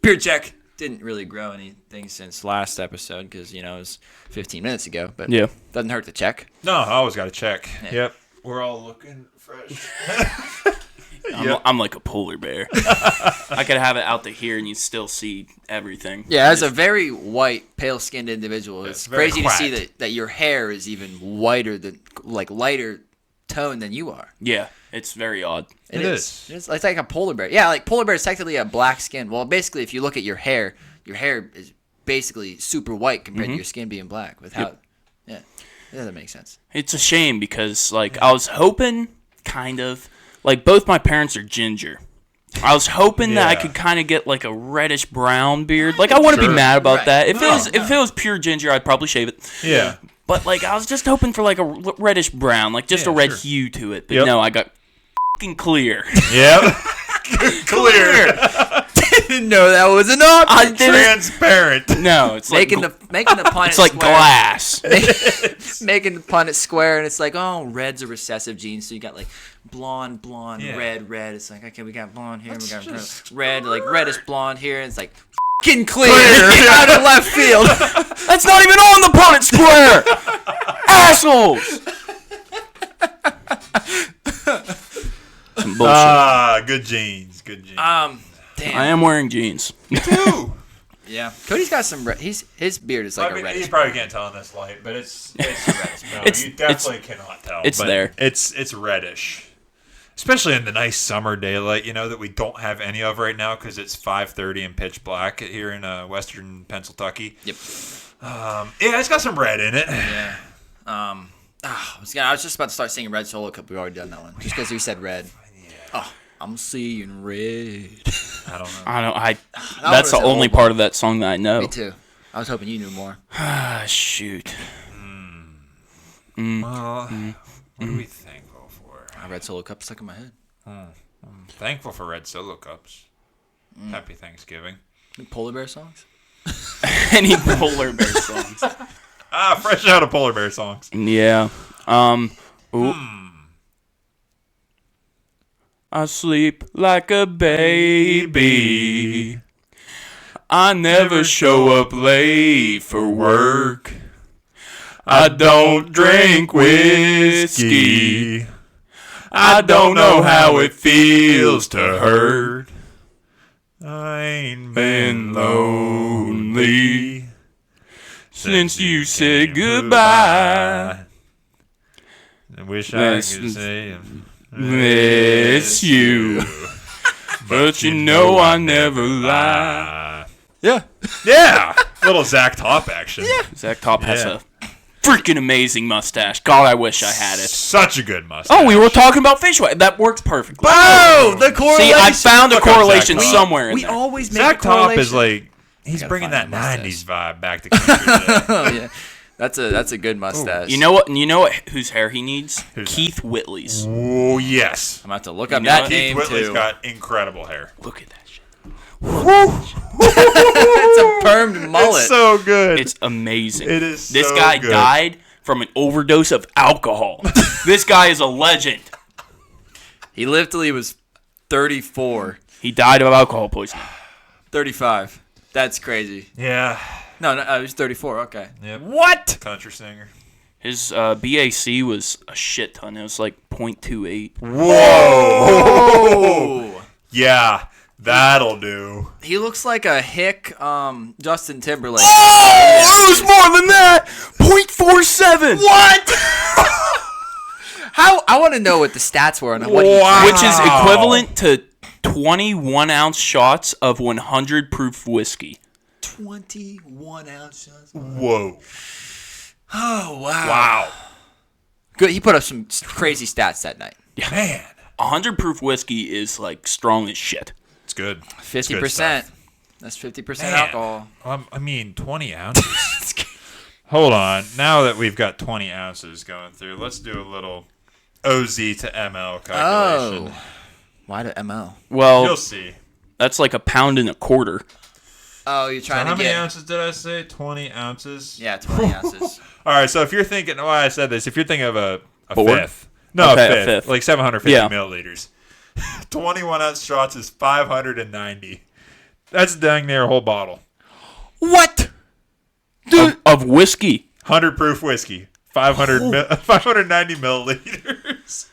Beard check. Didn't really grow anything since last episode because, it was 15 minutes ago. But doesn't hurt to check. No, I always got to check. Yeah. Yep. We're all looking fresh. I'm like a polar bear. I could have it out to here and you still see everything. Yeah, as a very white, pale-skinned individual, it's crazy to see that your hair is even whiter lighter tone than you are. Yeah, it's very odd. It is. It's like a polar bear. Yeah, like polar bear is technically a black skin. Well, basically, if you look at your hair is basically super white compared to your skin being black. Yeah, that makes sense. It's a shame because, I was hoping, kind of, both my parents are ginger. I was hoping that I could kind of get, a reddish-brown beard. I wouldn't be mad about that. If it was pure ginger, I'd probably shave it. Yeah. But, I was just hoping for, a reddish-brown, a red hue to it. But, no, I got fucking clear. Yep. Clear. Didn't know that was an option. Transparent. No, it's making the planet it's like square. Glass. Making the planet square, and it's red's a recessive gene, so you got blonde, red. It's like, okay, we got blonde here, we got red, reddish blonde here, and it's fucking clear out of left field. That's not even on the planet square. Assholes. Some bullshit. Good jeans. Damn. I am wearing jeans. Me too. Yeah, Cody's got some. His beard is a reddish. You probably can't tell in this light, but it's reddish. No, you definitely cannot tell. It's there. It's reddish, especially in the nice summer daylight. That we don't have any of right now because it's 5:30 and pitch black here in western Pennsylvania. Yep. It's got some red in it. Yeah. I was just about to start singing Red Solo Cup. We've already done that one. Just because we said red. Yeah. Oh, I'm seeing red. I don't know. That's the only part of that song that I know. Me too. I was hoping you knew more. Shoot. Well, what are we thankful for? Red Solo Cup stuck in my head. I'm thankful for Red Solo Cups. Happy Thanksgiving. Any polar bear songs? Any polar bear songs? Fresh out of polar bear songs. Yeah. I sleep like a baby. I never show up late for work. I don't drink whiskey. I don't know how it feels to hurt. I ain't been lonely since you said goodbye. I wish I could say miss you, but you know I never lie. Yeah. Little Zach Top action. Yeah. Zach Top has a freaking amazing mustache. God, I wish I had it. Such a good mustache. Oh, we were talking about fish wax. That works perfectly. Oh, the correlation. See, I found a correlation somewhere in we there. always make Zach a correlation. Top is he's bringing that 90s vibe back to country today. Oh, yeah. That's a good mustache. You know what? Whose hair he needs? Keith Whitley's. Oh yes. I'm about to look up that name Keith Whitley's too. got incredible hair. Look at that shit. It's a permed mullet. It's so good. It's amazing. It is. This so guy good. died from an overdose of alcohol. This guy is a legend. He lived till he was 34. He died of alcohol poisoning. 35. That's crazy. Yeah. No, he was 34. Okay. Yep. What? Country singer. His BAC was a shit ton. It was like 0.28. Whoa. Yeah, that'll do. He looks like a hick Justin Timberlake. Oh, it was more than that. 0.47. What? How? I want to know what the stats were on what he drank. Which is equivalent to 21-ounce shots of 100 proof whiskey. 21 ounces. Whoa. Oh, wow. Wow. Good. He put up some crazy stats that night. Yeah. Man. 100 proof whiskey is strong as shit. It's good. 50%. That's 50% alcohol. 20 ounces. Hold on. Now that we've got 20 ounces going through, let's do a little OZ to ML calculation. Oh. Why to ML? Well, you'll see. That's like a pound and a quarter. Oh, you're trying So to how many ounces did I say? 20 ounces? Yeah, 20 ounces. All right, so if you're thinking, why I said this, if you're thinking of a Four? fifth. No, Okay, a a fifth. fifth. Like 750 Yeah. milliliters. 21 ounce shots is 590. That's dang near a whole bottle. What? Of whiskey. 100 proof whiskey. 590 milliliters.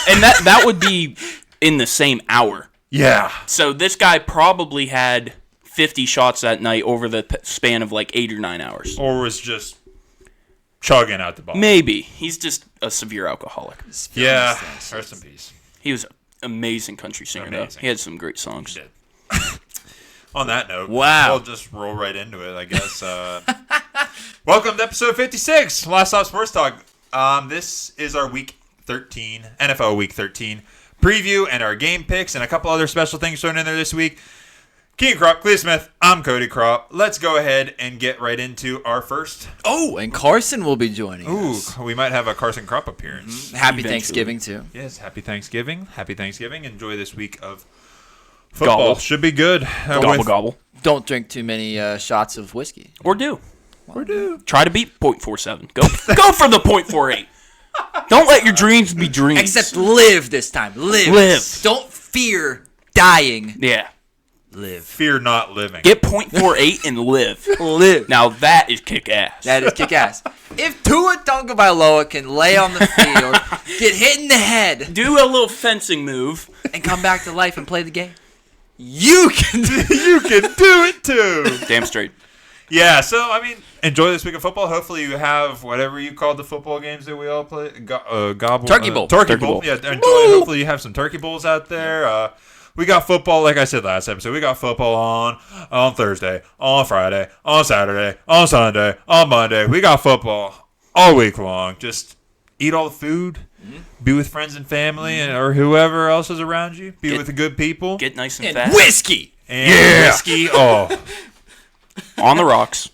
And that would be in the same hour. Yeah. So this guy probably had 50 shots that night over the span of like 8 or 9 hours. Or was just chugging out the bottle. Maybe. He's just a severe alcoholic. Yeah. Rest in peace. He was an amazing country singer, though. He had some great songs. He did. On that note, wow. We'll just roll right into it, I guess. Welcome to episode 56, Last Stop Sports Talk. This is our Week 13, NFL Week 13 preview and our game picks and a couple other special things thrown in there this week. Keegan Kropp, Cleve Smith, I'm Cody Kropp. Let's go ahead and get right into our first. Oh, and Karson will be joining us. We might have a Karson Kropp appearance. Mm-hmm. Happy Thanksgiving, too. Yes, happy Thanksgiving. Happy Thanksgiving. Enjoy this week of football. Gobble. Should be good. Gobble. Don't drink too many shots of whiskey. Or do. Try to beat .47. Go for the .48. Don't let your dreams be dreams. Except live this time. Live. Don't fear dying. Yeah. Live. Fear not living. Get .48 and live. Live. Now that is kick ass. That is kick ass. If Tua Tagovailoa can lay on the field, get hit in the head, Do a little fencing move. and come back to life and play the game, you can You can do it too. Damn straight. Yeah, so, I mean, enjoy this week of football. Hopefully you have whatever you called the football games that we all play. Gobble. Turkey Bowl. Turkey Bowl. Yeah, enjoy. Hopefully you have some turkey bowls out there. We got football, like I said last episode. We got football on Thursday, on Friday, on Saturday, on Sunday, on Monday. We got football all week long. Just eat all the food. Be with friends and family or whoever else is around you. Be with the good people. Get nice and and fat. whiskey. And whiskey. Oh. On the rocks.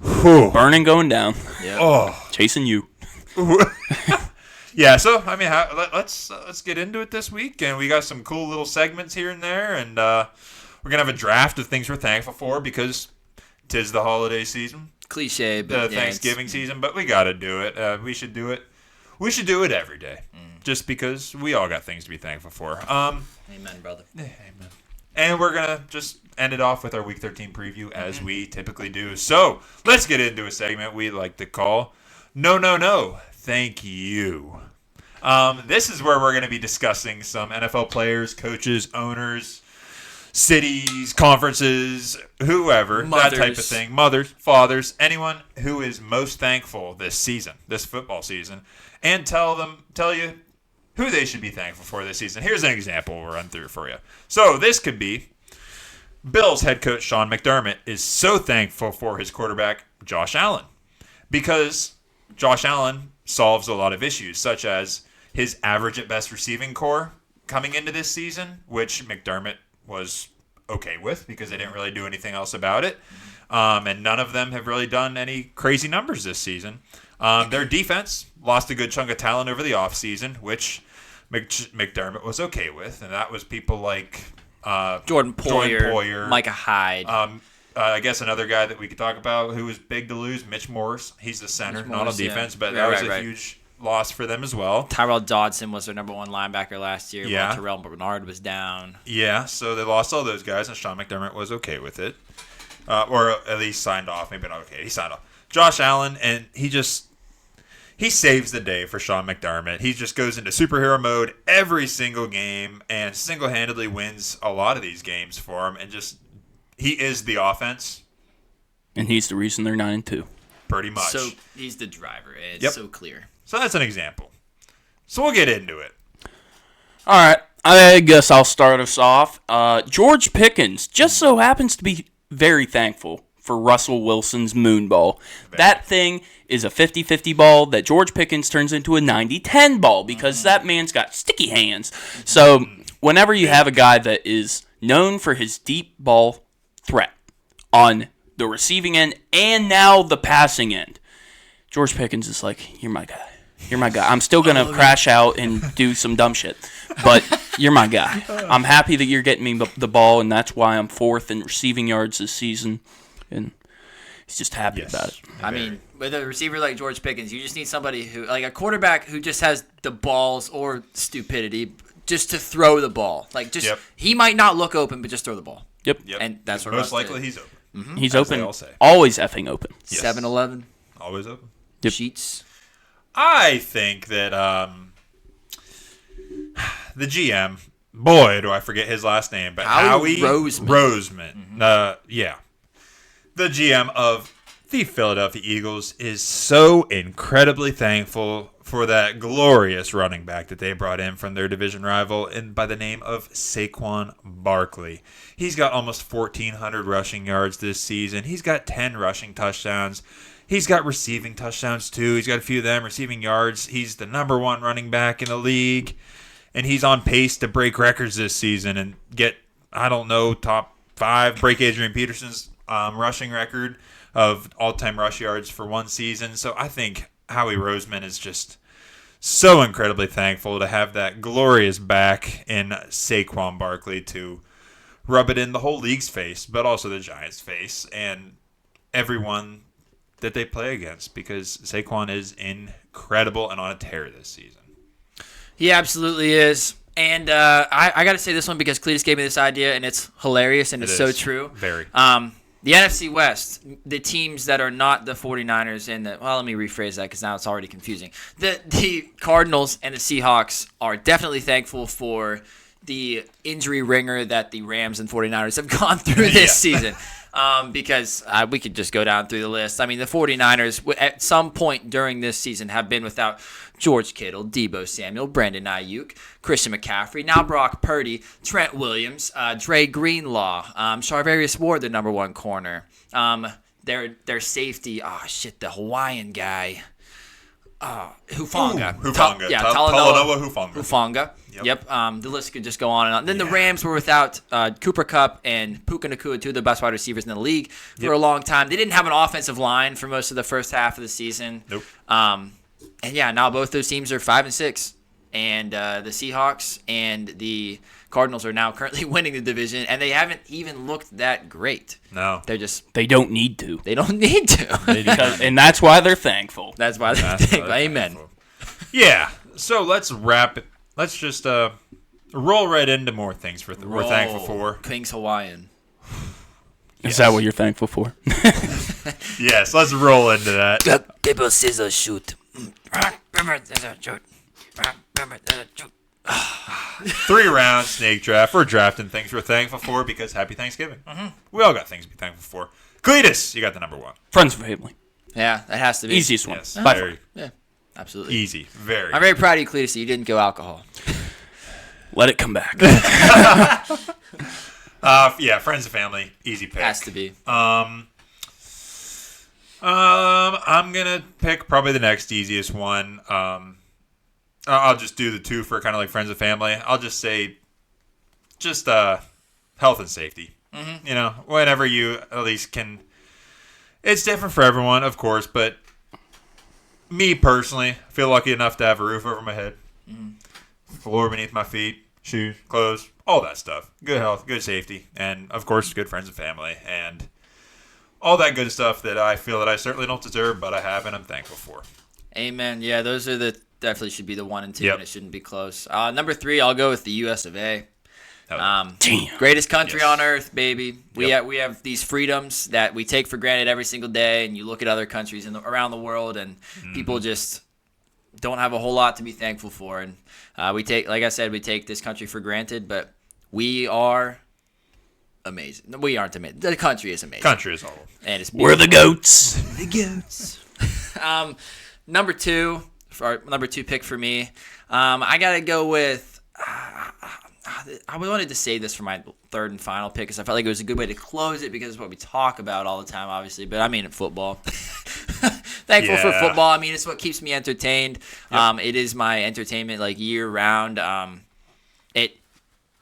Whew. Burning going down. Yep. Oh. Chasing you. Yeah, so I mean, let's get into it this week, and we got some cool little segments here and there, and we're gonna have a draft of things we're thankful for because 'tis the holiday season, Cliche, but the Thanksgiving season, but we gotta do it. We should do it. We should do it every day, just because we all got things to be thankful for. Amen, brother. Amen. And we're gonna just end it off with our Week 13 preview as we typically do. So let's get into a segment we like to call No, Thank You. This is where we're going to be discussing some NFL players, coaches, owners, cities, conferences, whoever, that type of thing. Mothers, fathers, anyone who is most thankful this season, this football season, and tell you who they should be thankful for this season. Here's an example we'll run through for you. So this could be Bills head coach Sean McDermott is so thankful for his quarterback, Josh Allen, because Josh Allen solves a lot of issues, such as his average at best receiving core coming into this season, which McDermott was okay with because they didn't really do anything else about it. And none of them have really done any crazy numbers this season. Their defense lost a good chunk of talent over the offseason, which McDermott was okay with, and that was people like Jordan Poyer, Micah Hyde. I guess another guy that we could talk about who was big to lose, Mitch Morse. He's the center, not on defense, but that was a huge loss for them as well. Tyrell Dodson was their number one linebacker last year. Yeah. When Terrell Bernard was down. Yeah, so they lost all those guys, and Sean McDermott was okay with it. Or at least signed off. Maybe not okay. He signed off. Josh Allen, and he saves the day for Sean McDermott. He just goes into superhero mode every single game and single-handedly wins a lot of these games for him. And he is the offense. And he's the reason they're 9-2. Pretty much. So he's the driver. It's so clear. So that's an example. So we'll get into it. All right. I guess I'll start us off. George Pickens just so happens to be very thankful for Russell Wilson's moon ball. That thing is a 50-50 ball that George Pickens turns into a 90-10 ball because that man's got sticky hands. So whenever you have a guy that is known for his deep ball threat on the receiving end and now the passing end, George Pickens is like, you're my guy. You're my guy. I'm still going to crash out and do some dumb shit, but you're my guy. I'm happy that you're getting me the ball, and that's why I'm fourth in receiving yards this season. And he's just happy about it. I mean, with a receiver like George Pickens, you just need somebody who, like a quarterback who just has the balls or stupidity just to throw the ball. Like, just he might not look open, but just throw the ball. Yep. And that's what most likely he's open. Mm-hmm. He's As open. they all say. Always effing open. Yes. 7-Eleven. Always open. Yep. Sheets. I think that the GM, boy, do I forget his last name, but Howie Roseman. The GM of the Philadelphia Eagles is so incredibly thankful for that glorious running back that they brought in from their division rival by the name of Saquon Barkley. He's got almost 1,400 rushing yards this season. He's got 10 rushing touchdowns. He's got receiving touchdowns, too. He's got a few of them. Receiving yards. He's the number 1 running back in the league. And he's on pace to break records this season and get, top 5, break Adrian Peterson's rushing record of all-time rush yards for one season. So I think Howie Roseman is just so incredibly thankful to have that glorious back in Saquon Barkley to rub it in the whole league's face, but also the Giants' face and everyone that they play against, because Saquon is incredible and on a tear this season. He absolutely is. And I got to say this one because Cletus gave me this idea, and it's hilarious, and it's so true. Very. The NFC West, the teams that are not the 49ers and let me rephrase that because now it's already confusing. The Cardinals and the Seahawks are definitely thankful for the injury ringer that the Rams and 49ers have gone through this season. Because we could just go down through the list. I mean, the 49ers at some point during this season have been without George Kittle, Deebo Samuel, Brandon Ayuk, Christian McCaffrey, now Brock Purdy, Trent Williams, Dre Greenlaw, Charvarius Ward, the number 1 corner. Their safety, the Hawaiian guy. Hufanga. Talanoa Hufanga. Yep. The list could just go on and on. Then the Rams were without Cooper Kupp and Puka Nacua, 2 of the best wide receivers in the league for a long time. They didn't have an offensive line for most of the first half of the season. Nope. Now both those teams are 5-6, and the Seahawks and the Cardinals are now currently winning the division, and they haven't even looked that great. No. They don't need to. They don't need to. And that's why they're thankful. That's why they're thankful. Amen. Thankful. Yeah. So let's wrap it. Let's just roll right into more things we're thankful for. King's Hawaiian. Is that what you're thankful for? Yes, let's roll into that. Paper, scissors, shoot. 3 round snake draft. We're drafting things we're thankful for because happy Thanksgiving. Mm-hmm. We all got things to be thankful for. Cletus, you got the number 1. Friends and family. Yeah, that has to be. Easiest one. Yes, Yeah, absolutely. Easy. Very. I'm very proud of you, Cletus, that you didn't go alcohol. Let it come back. Friends and family. Easy pick. Has to be. I'm going to pick probably the next easiest one. I'll just do the 2 for kind of like friends and family. I'll just say health and safety. Mm-hmm. Whenever you at least can. It's different for everyone, of course, but me personally, I feel lucky enough to have a roof over my head, floor beneath my feet, shoes, clothes, all that stuff. Good health, good safety, and of course, good friends and family, and all that good stuff that I feel that I certainly don't deserve, but I have and I'm thankful for. Amen. Yeah, those are definitely should be the 1 and 2, Yep. and it shouldn't be close. Number 3, I'll go with the U.S. of A. Damn. Greatest country Yes. on earth, baby. We have these freedoms that we take for granted every single day, and you look at other countries around the world, and people just don't have a whole lot to be thankful for. And we take this country for granted, but we are amazing. We aren't amazing. The country is amazing. Country is all. And it's We're the goats. the goats. Number 2 pick for me. I gotta go with. I wanted to save this for my 3rd and final pick because I felt like it was a good way to close it because it's what we talk about all the time, obviously. But I mean, football. Thankful for football. I mean, it's what keeps me entertained. Yep. It is my entertainment like year round.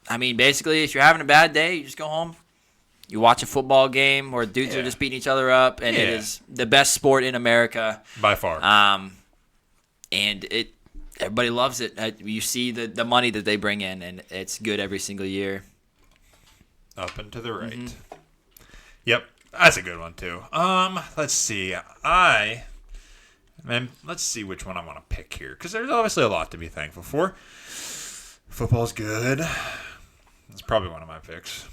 Basically, if you're having a bad day, you just go home. You watch a football game where dudes are just beating each other up, and it is the best sport in America by far. And everybody loves it. You see the money that they bring in, and it's good every single year. Up and to the right. Mm-hmm. Yep, that's a good one too. Let's see. Let's see which one I want to pick here because there's obviously a lot to be thankful for. Football's good. That's probably one of my picks.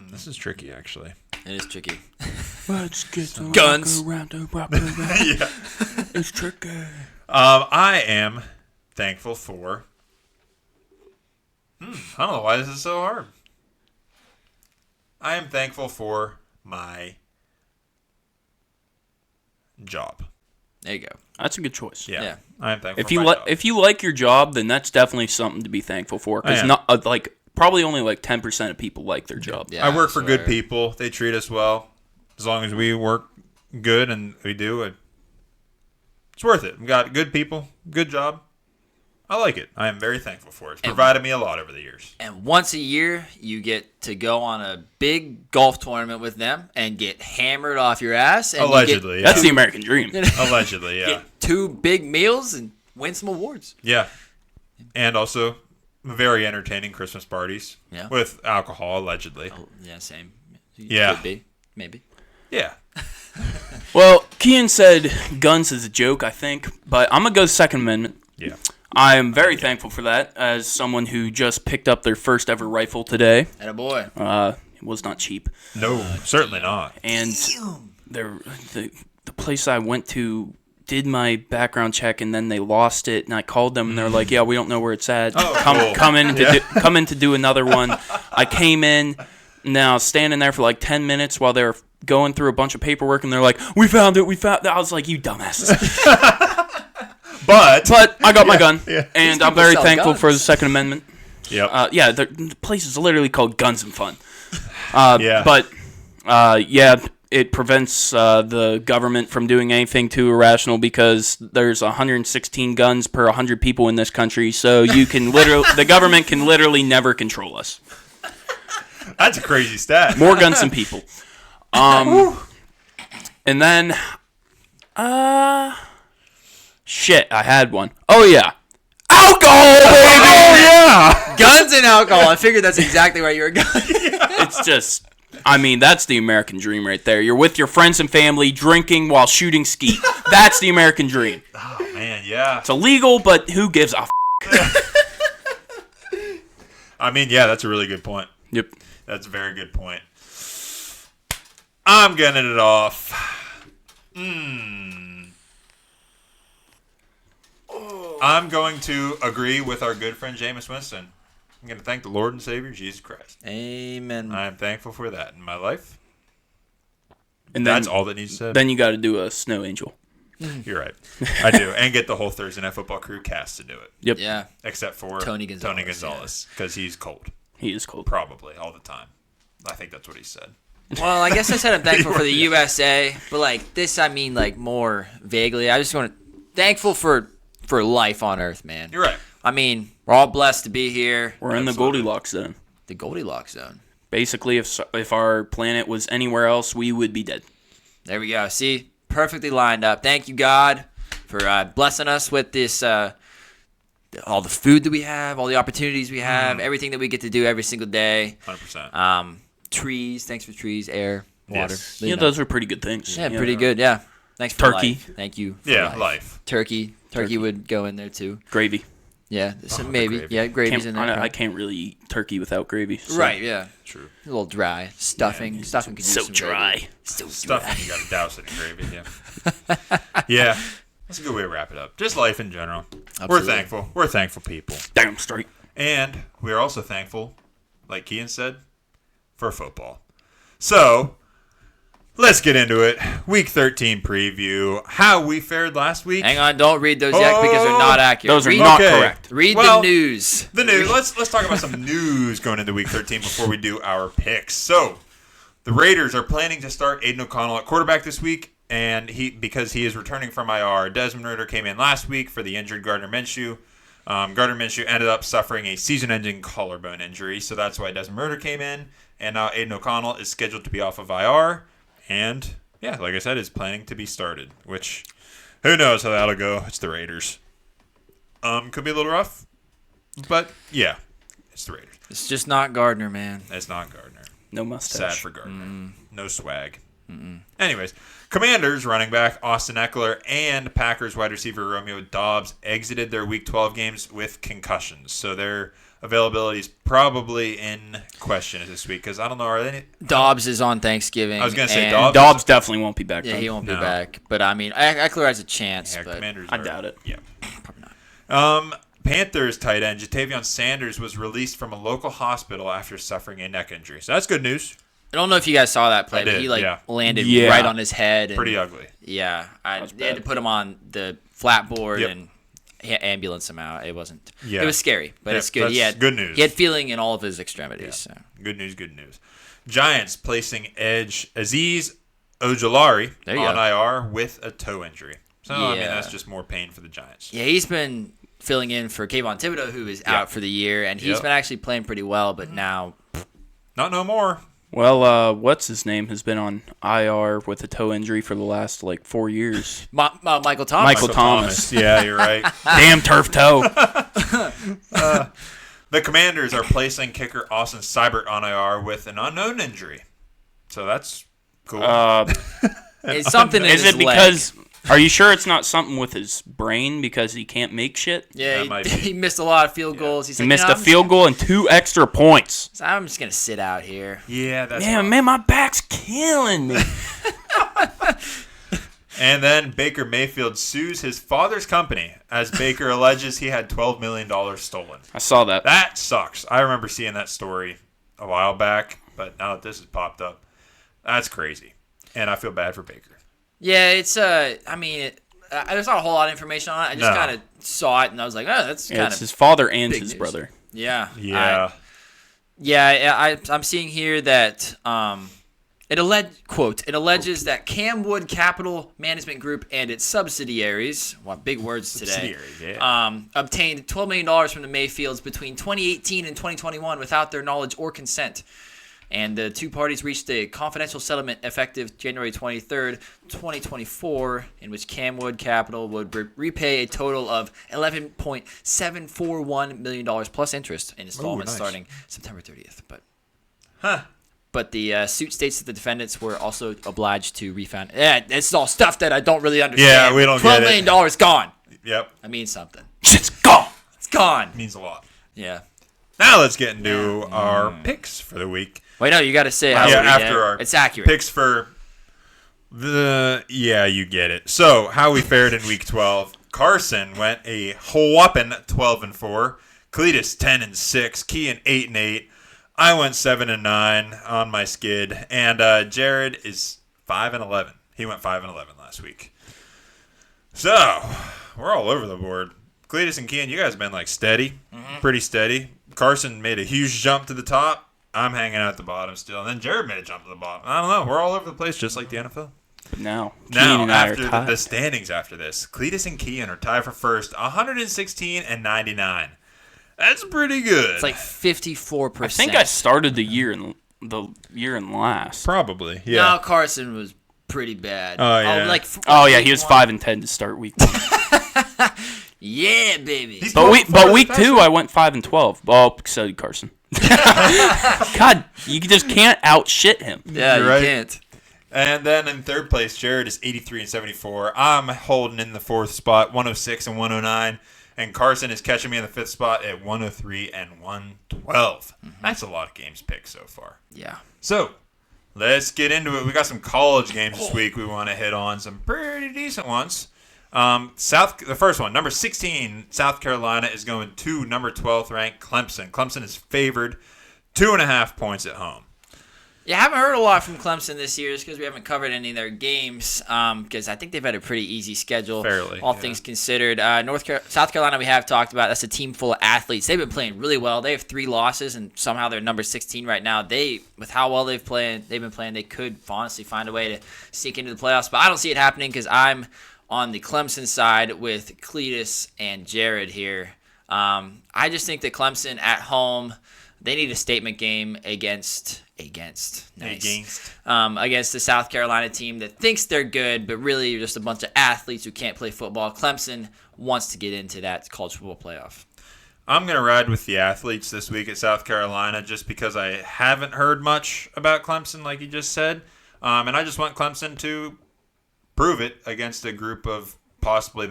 This is tricky, actually. It is tricky. Let's get some Guns. rock around. Yeah. It's tricky. I am thankful for... I don't know why this is so hard. I am thankful for my job. There you go. That's a good choice. Yeah. I am thankful If for you my job. if you like your job, then that's definitely something to be thankful for. Because I am. not probably only 10% of people like their job. Yeah, I work for good swear. people. They treat us well. As long as we work good and we do it, it's worth it. We got good people, good job. I like it. I am very thankful for it. It's provided me a lot over the years. And once a year, you get to go on a big golf tournament with them and get hammered off your ass. And Allegedly, you yeah. That's the American dream. Allegedly, yeah. get 2 big meals and win some awards. Yeah. And also very entertaining Christmas parties Yeah. with alcohol, allegedly. Oh, yeah, same. Yeah. Could be. Maybe. Yeah. Well, Kian said guns is a joke, I think. But I'm going to go Second Amendment. Yeah. I am very thankful for that as someone who just picked up their first ever rifle today. Attaboy. It was not cheap. No, certainly not. And the place I went to did my background check, and then they lost it, and I called them, and they're like, yeah, we don't know where it's at. Cool. Come in to do another one. I came in, now standing there for 10 minutes while they were going through a bunch of paperwork, and they're like, we found it. I was like, you dumbasses. But I got my gun, and I'm people very sell thankful guns. for the Second Amendment. yep. Yeah, the place is literally called Guns and Fun. Yeah. But, it prevents the government from doing anything too irrational because there's 116 guns per 100 people in this country, so you can the government can literally never control us. That's a crazy stat. More guns than people. And then, shit, I had one. Oh yeah, alcohol, baby. Oh yeah. Guns and alcohol. I figured that's exactly where you were going. It's just, that's the American dream right there. You're with your friends and family, drinking while shooting skeet. That's the American dream. Oh man, yeah. It's illegal, but who gives a Yeah, that's a really good point. Yep. That's a very good point. I'm getting it off. I'm going to agree with our good friend Jameis Winston. I'm going to thank the Lord and Savior Jesus Christ. Amen. I am thankful for that in my life. And then, That's all that needs said. Then you got to do a snow angel. You're right. I do. And get the whole Thursday Night Football crew cast to do it. Yep. Yeah. Except for Tony Gonzalez, because he's cold. He is cold. Probably all the time. I think that's what he said. Well, I guess I said I'm thankful for the USA, but this I mean more vaguely. I just want to thankful for life on Earth, man. You're right. We're all blessed to be here. We're in the Absolutely. Goldilocks zone. The Goldilocks zone. Basically, if our planet was anywhere else, we would be dead. There we go. See, perfectly lined up. Thank you, God, for blessing us with this, all the food that we have, all the opportunities we have, everything that we get to do every single day. 100%. Trees. Thanks for trees, air, water. Yes. Yeah, those are pretty good things. Yeah, pretty good. Yeah. Thanks for Turkey. life. Thank you. For Yeah, life. Turkey would go in there too. Gravy. Yeah, so the maybe. gravy. Yeah, gravy's in there. I can't really eat turkey without gravy. So. Right. Yeah. True. A little dry. Stuffing. Stuffing could use So some dry. gravy. So Stuffing, you got to douse it in gravy. Yeah. Yeah. That's a good way to wrap it up. Just life in general. Absolutely. We're thankful. We're thankful people. Damn straight. And we are also thankful, like Kian said, for football. So, let's get into it. Week 13 preview. How we fared last week. Hang on, don't read those yet because they're not accurate. Those are read, not Okay. correct. Read Well, the news. The news. Let's talk about some news going into Week 13 before we do our picks. So, the Raiders are planning to start Aiden O'Connell at quarterback this week, and because he is returning from IR. Desmond Ridder came in last week for the injured Gardner Minshew. Gardner Minshew ended up suffering a season-ending collarbone injury, so that's why Desmond Ridder came in. And now Aiden O'Connell is scheduled to be off of IR, and yeah, like I said, is planning to be started. Which, who knows how that'll go? It's the Raiders. Could be a little rough, but yeah, it's the Raiders. It's just not Gardner, man. It's not Gardner. No mustache. Sad for Gardner. No swag. Anyways, Commanders running back Austin Eckler and Packers wide receiver Romeo Doubs exited their Week 12 games with concussions. So their availability is probably in question this week because I don't know. Are they? Dobbs is on Thanksgiving. I was going to say and Dobbs definitely won't be back. Yeah, then. he won't be back. But I mean, Eckler has a chance. Yeah, but Commanders. I doubt it. Yeah, probably not. Panthers tight end Jatavion Sanders was released from a local hospital after suffering a neck injury. So that's good news. I don't know if you guys saw that play, I but did, he yeah. landed Yeah. right on his head. And, Pretty ugly. Yeah, That's they had to bad. put him on the flat board Yep. and ambulance him out. It wasn't. Yeah. It was scary, but Yep, it's good. that's good news. He had feeling in all of his extremities. So. Good news, good news. Giants placing edge Azeez Ojulari There you on go. IR with a toe injury. So, I mean, Yeah. that's just more pain for the Giants. Yeah, he's been filling in for Kayvon Thibodeau, who is out for the year, and he's Yep. been actually playing pretty well. But now, Not no more. Well, what's his name has been on IR with a toe injury for the last 4 years. Michael Thomas. Michael Thomas. Yeah, you're right. Damn turf toe. The Commanders are placing kicker Austin Seibert on IR with an unknown injury. So that's cool. It's something in Is his it because? Are you sure it's not something with his brain because he can't make shit? Yeah, That might be. he missed a lot of field goals. He's He like, missed "No, a field goal and 2 extra points. I'm just gonna sit out here. yeah, that's Man, my back's killing me. And then Baker Mayfield sues his father's company as Baker alleges he had $12 million stolen. I saw that. That sucks. I remember seeing that story a while back, but now that this has popped up, that's crazy. And I feel bad for Baker. Yeah, it's I mean, there's not a whole lot of information on it. I just No. kind of saw it and I was like, oh, that's Yeah, kind it's of his father and big his news. brother. Yeah. Yeah. I'm seeing here that it alleges that Camwood Capital Management Group and its subsidiaries, big words today, obtained $12 million from the Mayfields between 2018 and 2021 without their knowledge or consent. And the two parties reached a confidential settlement effective January 23rd, 2024, in which Camwood Capital would repay a total of $11.741 million plus interest in installments nice. starting September 30th. But the suit states that the defendants were also obliged to refund. Yeah, it's all stuff that I don't really understand. Yeah, we don't get it. $12 million gone. Yep. That means something. Shit's gone. It's gone. Means a lot. Yeah. Now let's get into our picks for the week. Wait, no, you got to say how we after did. our It's accurate. picks for you get it. So how we fared in week 12. Karson went a whopping 12-4. Cletus 10-6. Kean 8-8. I went 7-9 on my skid, and Jared is 5-11. He went 5-11 last week. So we're all over the board. Cletus and Kean, you guys have been steady, pretty steady. Karson made a huge jump to the top. I'm hanging out at the bottom still, and then Jared made a jump to the bottom. I don't know. We're all over the place, just like the NFL. Now, Now, Keenan and I are after tied. the standings after this, Cletus and Kean are tied for first, 116 and 99. That's pretty good. It's like 54%. I think I started the year in last. Probably, No, Karson was pretty bad. Oh, yeah. Oh yeah, he was 5-10 to start week 1. Yeah, baby. He's But 12-4 week the 2 best. I went 5-12. Oh, so did Carson. God, you just can't out shit him. Yeah, You're you right. can't. And then in third place, Jared is 83 and 74. I'm holding in the fourth spot, 106 and 109. And Karson is catching me in the fifth spot at 103 and 112. That's a lot of games picked so far. Yeah. So let's get into it. We got some college games this week we want to hit on. Some pretty decent ones. The first one, number 16, South Carolina is going to number 12th ranked Clemson. Clemson is favored 2.5 points at home. Yeah, I haven't heard a lot from Clemson this year just because we haven't covered any of their games because I think they've had a pretty easy schedule. Fairly, all yeah. things considered. South Carolina we have talked about. That's a team full of athletes. They've been playing really well. They have 3 losses, and somehow they're number 16 right now. With how well they've been playing, they could honestly find a way to sneak into the playoffs. But I don't see it happening because I'm on the Clemson side with Cletus and Jared here. I just think that Clemson at home, they need a statement game against the South Carolina team that thinks they're good, but really you're just a bunch of athletes who can't play football. Clemson wants to get into that college football playoff. I'm going to ride with the athletes this week at South Carolina just because I haven't heard much about Clemson, like you just said. And I just want Clemson to prove it against a group of possibly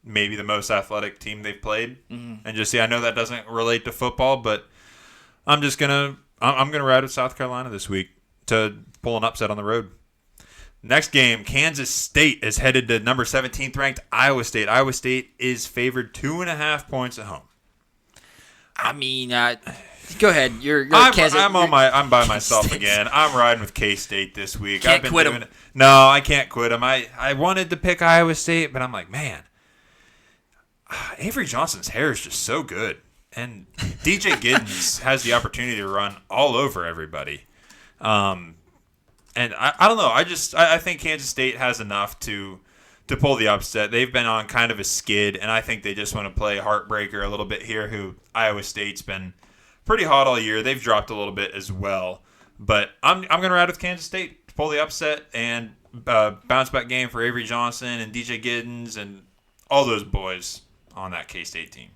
maybe the most athletic team they've played. And just see, I know that doesn't relate to football, but I'm gonna ride with South Carolina this week to pull an upset on the road. Next game, Kansas State is headed to number 17th ranked Iowa State. Iowa State is favored 2.5 points at home. I mean, go ahead. You're I'm by myself again. I'm riding with K-State this week. Can't quit them. No, I can't quit them. I wanted to pick Iowa State, but I'm like, man, Avery Johnson's hair is just so good. And DJ Giddens has the opportunity to run all over everybody. And I don't know. I think Kansas State has enough to pull the upset. They've been on kind of a skid, and I think they just want to play heartbreaker a little bit here, who Iowa State's been pretty hot all year. They've dropped a little bit as well. But I'm going to ride with Kansas State to pull the upset and bounce back game for Avery Johnson and DJ Giddens and all those boys on that K-State team.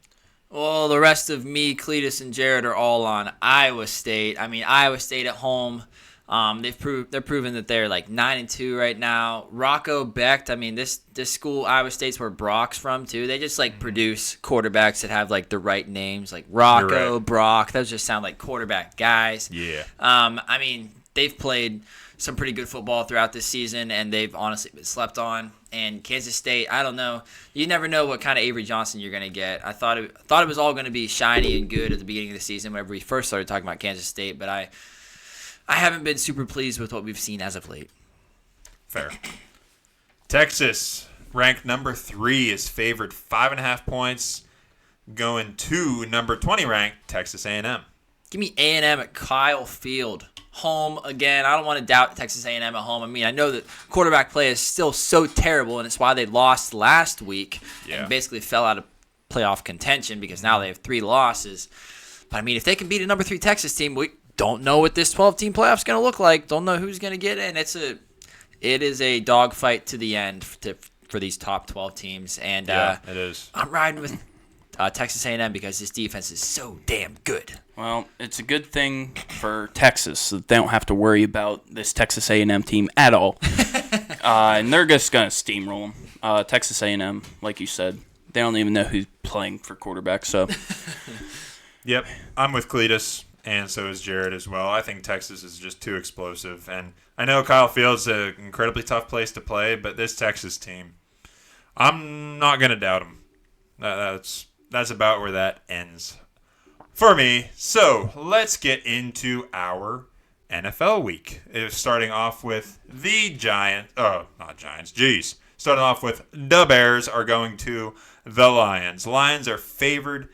Well, the rest of me, Cletus, and Jared are all on Iowa State. I mean, Iowa State at home. They're proving that they're like 9-2 right now. Rocco Becht, I mean, this school, Iowa State's where Brock's from too. They just like produce quarterbacks that have like the right names, like Rocco, right. Brock. Those just sound like quarterback guys. Yeah. I mean, they've played some pretty good football throughout this season, and they've honestly been slept on. And Kansas State, I don't know. You never know what kind of Avery Johnson you're going to get. I thought it was all going to be shiny and good at the beginning of the season whenever we first started talking about Kansas State, but I haven't been super pleased with what we've seen as of late. Fair. Texas, ranked number 3, is favored 5.5 points, going to number 20 ranked Texas A&M. Give me A&M at Kyle Field. Home again. I don't want to doubt Texas A&M at home. I mean, I know that quarterback play is still so terrible, and it's why they lost last week and basically fell out of playoff contention because now they have 3 losses. But, I mean, if they can beat a number 3 Texas team, we don't know what this 12-team playoff is going to look like. Don't know who's going to get in. It is a dogfight to the end for these top 12 teams. And it is. I'm riding with Texas A&M because this defense is so damn good. Well, it's a good thing for Texas that they don't have to worry about this Texas A&M team at all. And they're just going to steamroll them. Texas A&M, like you said, they don't even know who's playing for quarterback. So, Yep, I'm with Cletus, and so is Jared as well. I think Texas is just too explosive. And I know Kyle Field's an incredibly tough place to play, but this Texas team, I'm not going to doubt them. That's about where that ends for me. So let's get into our NFL week. It's starting off with the Giants. Oh, not Giants. Jeez. Starting off with the Bears are going to the Lions. Lions are favored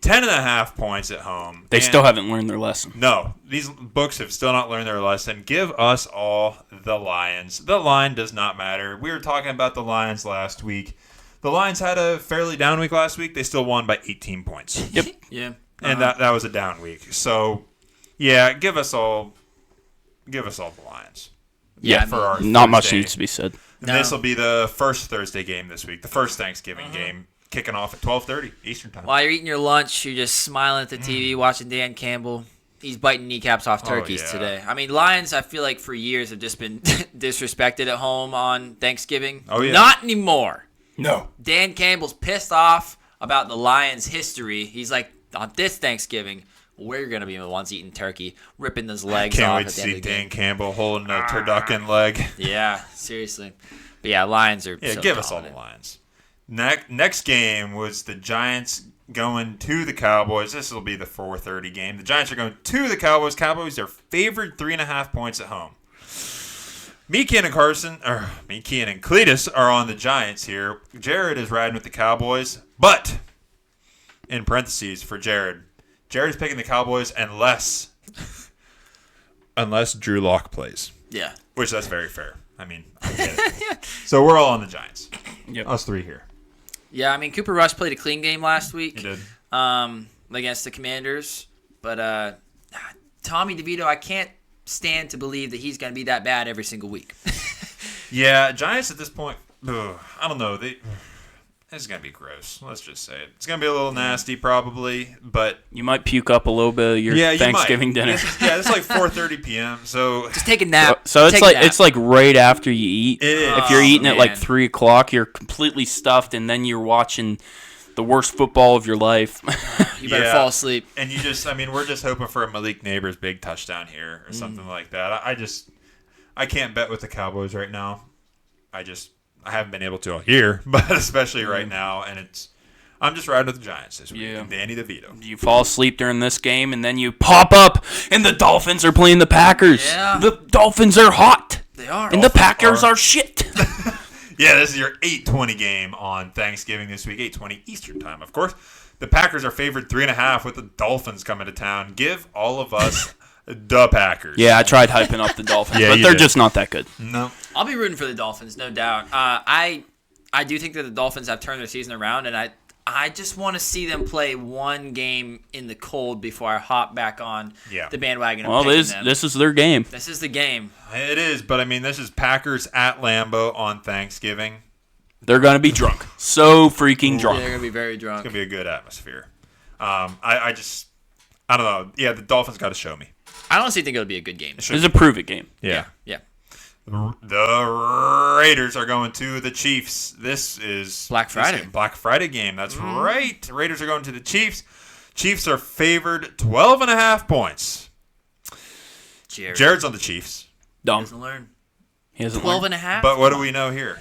10.5 points at home. They still haven't learned their lesson. No, these books have still not learned their lesson. Give us all the Lions. The line does not matter. We were talking about the Lions last week. The Lions had a fairly down week last week. They still won by 18 points. Yep. Yeah. And that was a down week. So, yeah, give us all the Lions. Yeah, for our not much Thursday. needs to be said. And this will be the first Thursday game this week, the first Thanksgiving game, kicking off at 12:30 Eastern time. While you're eating your lunch, you're just smiling at the TV, watching Dan Campbell. He's biting kneecaps off turkeys today. I mean, Lions, I feel like for years have just been disrespected at home on Thanksgiving. Oh, yeah. Not anymore. No. Dan Campbell's pissed off about the Lions' history. He's like, on this Thanksgiving, we're going to be the ones eating turkey, ripping those legs Can't off wait at to the end see of the game. Dan Campbell holding a turducken leg. Yeah, seriously. But yeah, Lions are so give us all the Lions. Next game was the Giants going to the Cowboys. This will be the 4:30 game. The Giants are going to the Cowboys. Cowboys are favored 3.5 points at home. Meekin and Cletus are on the Giants here. Jared is riding with the Cowboys, but in parentheses for Jared is picking the Cowboys unless Drew Lock plays. Yeah. Which that's very fair. I mean, I get it. So we're all on the Giants. Yep. Us 3 here. Yeah, I mean, Cooper Rush played a clean game last week. He did. Against the Commanders. But Tommy DeVito, I can't stand to believe that he's going to be that bad every single week. Yeah, Giants at this point, I don't know. It's going to be gross. Let's just say it. It's going to be a little nasty probably, but... You might puke up a little bit of your Thanksgiving dinner. It's like 4:30 p.m., so... Just take a nap. So it's like right after you eat. It is. If you're eating at like 3 o'clock, you're completely stuffed, and then you're watching the worst football of your life. You better fall asleep. And we're just hoping for a Malik Neighbors big touchdown here or something like that. I can't bet with the Cowboys right now. I haven't been able to all year, but especially right now, and I'm just riding with the Giants this week. Yeah. Danny DeVito. You fall asleep during this game, and then you pop up, and the Dolphins are playing the Packers. Yeah. The Dolphins are hot. They are. And the Packers are shit. Yeah, this is your 8:20 game on Thanksgiving this week, 8:20 Eastern time, of course. The Packers are favored 3.5 with the Dolphins coming to town. Give all of us the Packers. Yeah, I tried hyping up the Dolphins, but they're just not that good. No. I'll be rooting for the Dolphins, no doubt. I do think that the Dolphins have turned their season around, and I just want to see them play one game in the cold before I hop back on the bandwagon. Well, this is their game. This is the game. It is, but this is Packers at Lambeau on Thanksgiving. They're going to be drunk. So freaking drunk. They're going to be very drunk. It's going to be a good atmosphere. I don't know. Yeah, the Dolphins got to show me. I honestly think it'll be a good game. It's a prove-it game. Yeah. The Raiders are going to the Chiefs. This is Black Friday. Black Friday game. That's right. The Raiders are going to the Chiefs. Chiefs are favored 12.5 points. Jared's on the Chiefs. Dumb. He doesn't learn. He hasn't 12.5? But what do we know here?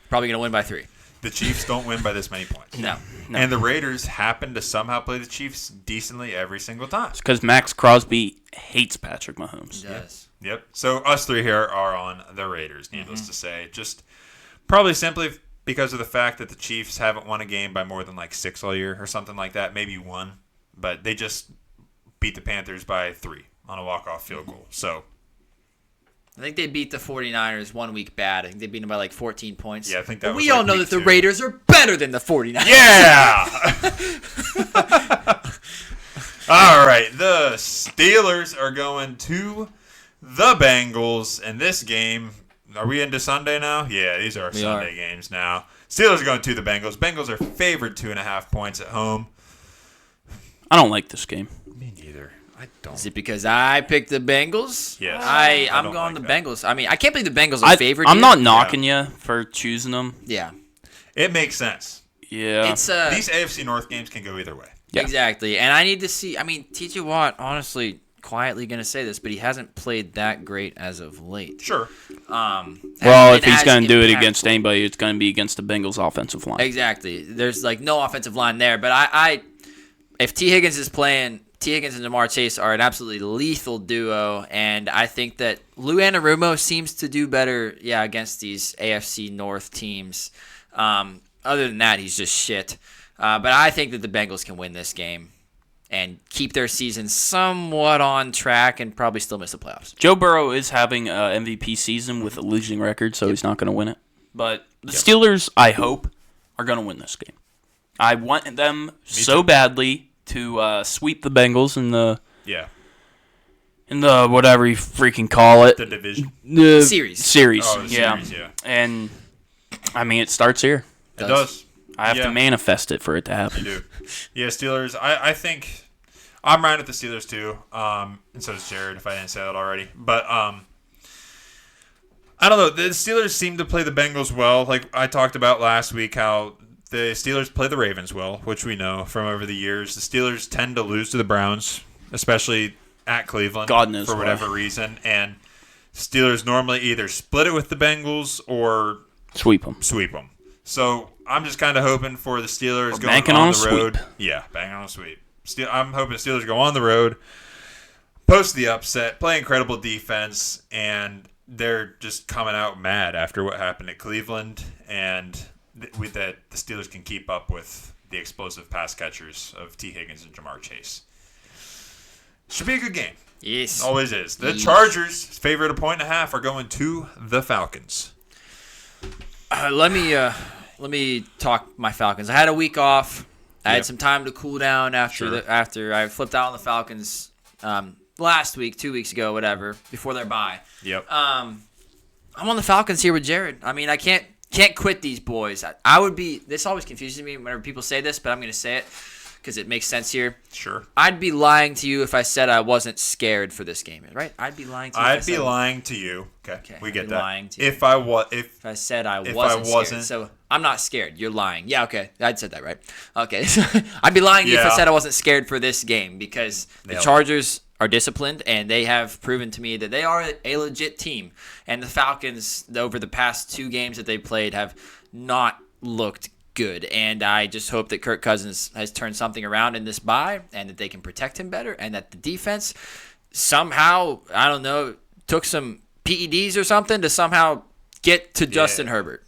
Probably going to win by 3. The Chiefs don't win by this many points. No. And the Raiders happen to somehow play the Chiefs decently every single time. It's because Max Crosby hates Patrick Mahomes. He does. Yep. So us three here are on the Raiders, needless to say. Just probably simply because of the fact that the Chiefs haven't won a game by more than like 6 all year or something like that. Maybe 1. But they just beat the Panthers by 3 on a walk-off field goal. So I think they beat the 49ers 1 week bad. I think they beat them by like 14 points. Yeah, I think that was we all know week that the 2. Raiders are better than the 49ers. Yeah! All right. The Steelers are going to the Bengals. And this game, are we into Sunday now? Yeah, these are our Sunday games now. Steelers are going to the Bengals. Bengals are favored 2.5 points at home. I don't like this game. Me neither. I don't. Is it because I picked the Bengals? Yes. I'm going the Bengals. I mean, I can't believe the Bengals are favored. I'm not knocking you for choosing them. Yeah. It makes sense. Yeah. It's These AFC North games can go either way. Yeah. Exactly. And I need to see. I mean, TJ Watt, honestly, quietly going to say this, but he hasn't played that great as of late. Sure. Well, if he's going to do it against anybody, it's going to be against the Bengals offensive line. Exactly. There's like no offensive line there. But if T. Higgins is playing, T. Higgins and Jamar Chase are an absolutely lethal duo, and I think that Lou Anarumo seems to do better, against these AFC North teams. Other than that, he's just shit. But I think that the Bengals can win this game and keep their season somewhat on track and probably still miss the playoffs. Joe Burrow is having an MVP season with a losing record, so he's not going to win it. But the Steelers, I hope, are going to win this game. I want them so badly to sweep the Bengals in the whatever you freaking call it. The division. The series. Oh, the series, yeah. And, I mean, it starts here. It does. I have to manifest it for it to happen. You do. Yeah, Steelers. I think I'm riding with the Steelers too. And so does Jared, if I didn't say that already. But I don't know. The Steelers seem to play the Bengals well. Like I talked about last week, how the Steelers play the Ravens well, which we know from over the years. The Steelers tend to lose to the Browns, especially at Cleveland, God knows for whatever reason. And Steelers normally either split it with the Bengals or sweep them. So I'm just kind of hoping for the Steelers going banking on on the a road. sweep. Yeah, banking on a sweep. I'm hoping the Steelers go on the road, post the upset, play incredible defense, and they're just coming out mad after what happened at Cleveland, and with that the Steelers can keep up with the explosive pass catchers of T. Higgins and Jamar Chase. Should be a good game. Yes. Always is. The Chargers, favored 1.5, are going to the Falcons. Let me talk my Falcons. I had a week off. I had some time to cool down after I flipped out on the Falcons last week, 2 weeks ago, whatever, before their bye. Yep. I'm on the Falcons here with Jared. I mean, I can't Can't quit these boys. I would be. This always confuses me whenever people say this, but I'm going to say it because it makes sense here. Sure. I'd be lying to you if I said I wasn't scared for this game, right? I'd be lying to you. I'd be lying to you. Okay, we get that. Lying to you. If I said I wasn't scared. So I'm not scared. You're lying. Yeah, okay. I said that right. Okay. I'd be lying to you if I said I wasn't scared for this game because the Chargers are disciplined and they have proven to me that they are a legit team. And the Falcons, over the past 2 games that they've played, have not looked good. And I just hope that Kirk Cousins has turned something around in this bye and that they can protect him better and that the defense somehow, I don't know, took some PEDs or something to somehow get to Justin Herbert.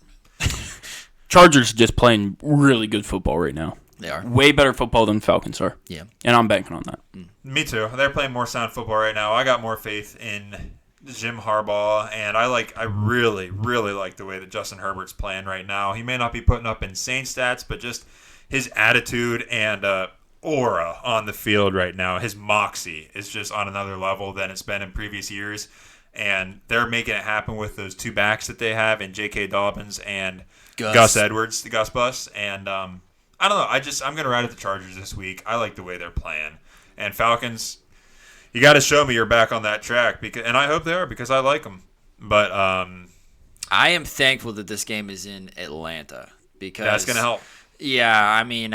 Chargers just playing really good football right now. They are. Way better football than Falcons are. Yeah. And I'm banking on that. Me too. They're playing more sound football right now. I got more faith in Jim Harbaugh, and I really, really like the way that Justin Herbert's playing right now. He may not be putting up insane stats, but just his attitude and aura on the field right now, his moxie is just on another level than it's been in previous years. And they're making it happen with those 2 backs that they have in J.K. Dobbins and Gus Edwards, the Gus Bus. And I don't know. I'm going to ride at the Chargers this week. I like the way they're playing. And Falcons, you got to show me you're back on that track, and I hope they are because I like them. But I am thankful that this game is in Atlanta because that's going to help. Yeah, I mean,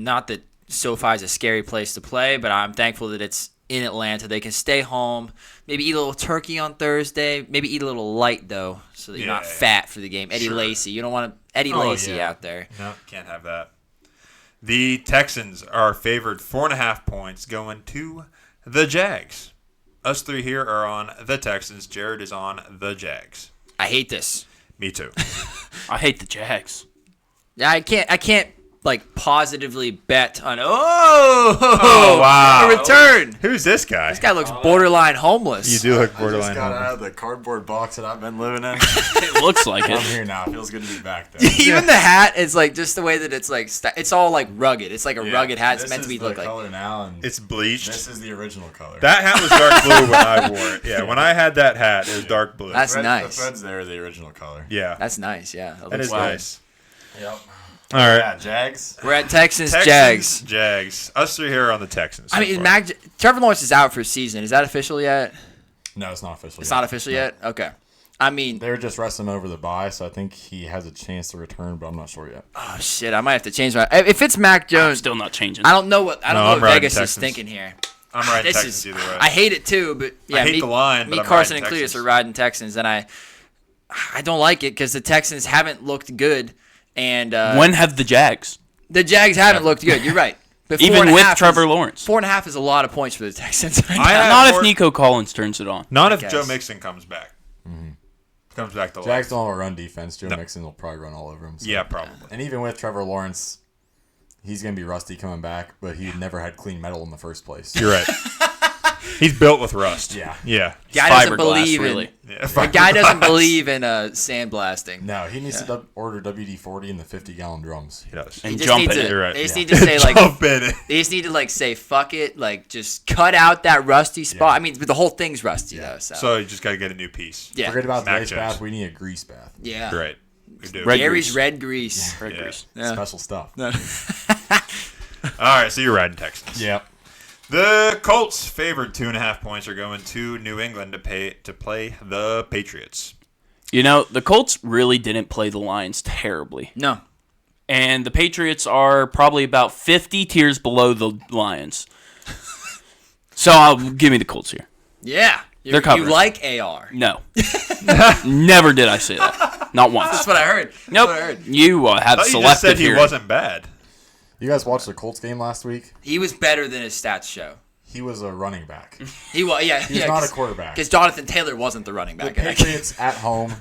not that SoFi is a scary place to play, but I'm thankful that it's in Atlanta. They can stay home, maybe eat a little turkey on Thursday, maybe eat a little light though, so that you're not fat for the game. Eddie Lacy, you don't want Eddie Lacy out there. No, can't have that. The Texans are favored 4.5 points going to the Jags. Us 3 here are on the Texans. Jared is on the Jags. I hate this. Me too. I hate the Jags. Yeah, I can't like positively bet on. Wow, a return. Who's this guy? This guy looks borderline homeless. You do look I borderline just got homeless. out of the cardboard box that I've been living in. It looks like I'm it. here now. It feels good to be back there. Even the hat is like just the way that it's like it's all like rugged. It's like a rugged hat. It's meant to be look the like. color now, and It's bleached. this is the original color. That hat was dark blue when I wore it. Yeah, when I had that hat, it was dark blue. That's nice. The threads there are the original color. yeah, That's nice. Yeah, that is nice. Yep. All right. Yeah, Jags. We're at Texans, Texans, Jags. Jags. Us 3 here are on the Texans. I mean, Trevor Lawrence is out for a season. Is that official yet? No, it's not official. It's not official yet? Okay. I mean, They're just resting over the bye, so I think he has a chance to return, but I'm not sure yet. oh shit, I might have to change my. If it's Mac I'm Jones, still not changing. I don't know what I'm what riding Vegas Texans. is thinking here. I'm riding This Texans is, either way. I hate it too, but yeah, hate the line, me, but I'm Karson, riding and Cletus Texans. are riding Texans, and I don't like it because the Texans haven't looked good, and When have the Jags? the Jags haven't looked good. You're right. But Even with Trevor Lawrence. 4.5 is a lot of points for the Texans. I have Not more- if Nico Collins turns it on. Not if guess. Joe Mixon comes back. Comes back to life. Jags don't have a run defense. Joe Mixon will probably run all over him. So. Yeah, probably. And even with Trevor Lawrence, he's going to be rusty coming back, but he never had clean metal in the first place. You're right. He's built with rust. Yeah. Yeah. Guy doesn't Fiberglass, believe really. in. Yeah, The guy doesn't believe in sandblasting. No, he needs to order WD-40 in the 50-gallon drums. He does. And They just jump need in to, it. You're right. They just Yeah. need to say like. Jump in it. They just need to like say fuck it, like just cut out that rusty spot. I mean, but the whole thing's rusty though. So, So you just got to get a new piece. yeah, Forget about the Mac ice Jones. bath. We need a grease bath. yeah. You're right. We do. Red Gary's grease. red grease. Red Yeah. grease. Yeah. Special stuff. All right, so you're riding Texans. Yep. The Colts, favored 2.5 points, are going to New England to play the Patriots. You know, the Colts really didn't play the Lions terribly. No, And the Patriots are probably about 50 tiers below the Lions. So I'll give me the Colts here. yeah, They're covered. You like AR? No. Never did I say that. Not once. That's what I heard. That's Nope. what I heard. You have I thought you just selective said he hearing. wasn't bad. You guys watched the Colts game last week? He was better than his stats show. He was a running back. He was, yeah. He's not a quarterback. Because Jonathan Taylor wasn't the running The back. Patriots at home,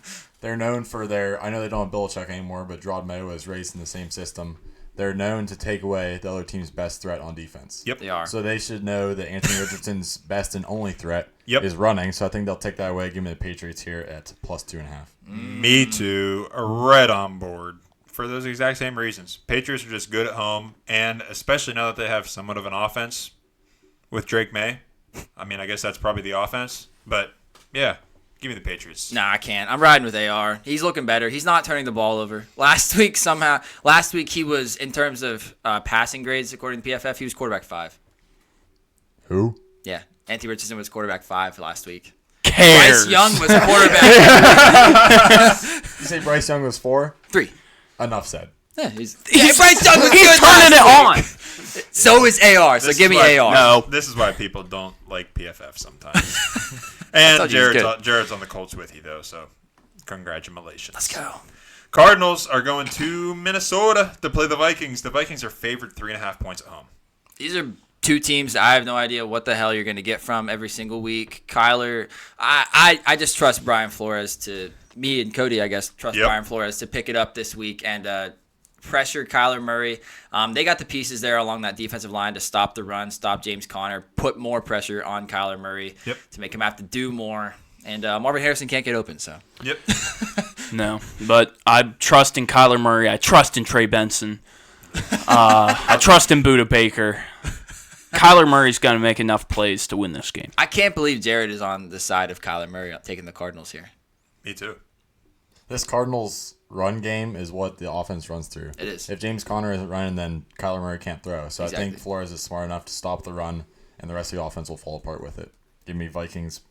they're known for their. I know they don't have Belichick anymore, but Gerard Mayo was raised in the same system. They're known to take away the other team's best threat on defense. Yep. They are. So they should know that Anthony Richardson's best and only threat Yep. is running. So I think they'll take that away. Give me the Patriots here at plus 2.5. Me too. Right on board for those exact same reasons. Patriots are just good at home, and especially now that they have somewhat of an offense with Drake May. I mean, I guess that's probably the offense, but yeah, Give me the Patriots. Nah, I can't. I'm riding with AR. He's looking better. He's not turning the ball over. Last week he was, in terms of passing grades, according to PFF, he was quarterback 5. Who? Yeah. Anthony Richardson was quarterback 5 last week. Cares. Bryce Young was quarterback You say Bryce Young was 4? 3. Enough said. Yeah, Bryce Young was He's good turning it last on. week. So is AR, so This give is me why- AR. No. This is why people don't like PFF sometimes. I And thought he was Jared's on the Colts with you, though, so congratulations. Let's go. Cardinals are going to Minnesota to play the Vikings. The Vikings are favored 3.5 points at home. These are two teams that I have no idea what the hell you're going to get from every single week. Kyler, I just trust Brian Flores to, me and Cody, I guess, trust Yep. Brian Flores to pick it up this week and pressure Kyler Murray. They got the pieces there along that defensive line to stop the run, stop James Conner, put more pressure on Kyler Murray to make him have to do more. And Marvin Harrison can't get open, so. Yep. No, but I trust in Kyler Murray. I trust in Trey Benson. I trust in Budda Baker. Kyler Murray's going to make enough plays to win this game. I can't believe Jared is on the side of Kyler Murray taking the Cardinals here. Me too. This Cardinals run game is what the offense runs through. It is. If James Conner isn't running, then Kyler Murray can't throw. So I Exactly. think Flores is smart enough to stop the run, and the rest of the offense will fall apart with it. Give me Vikings.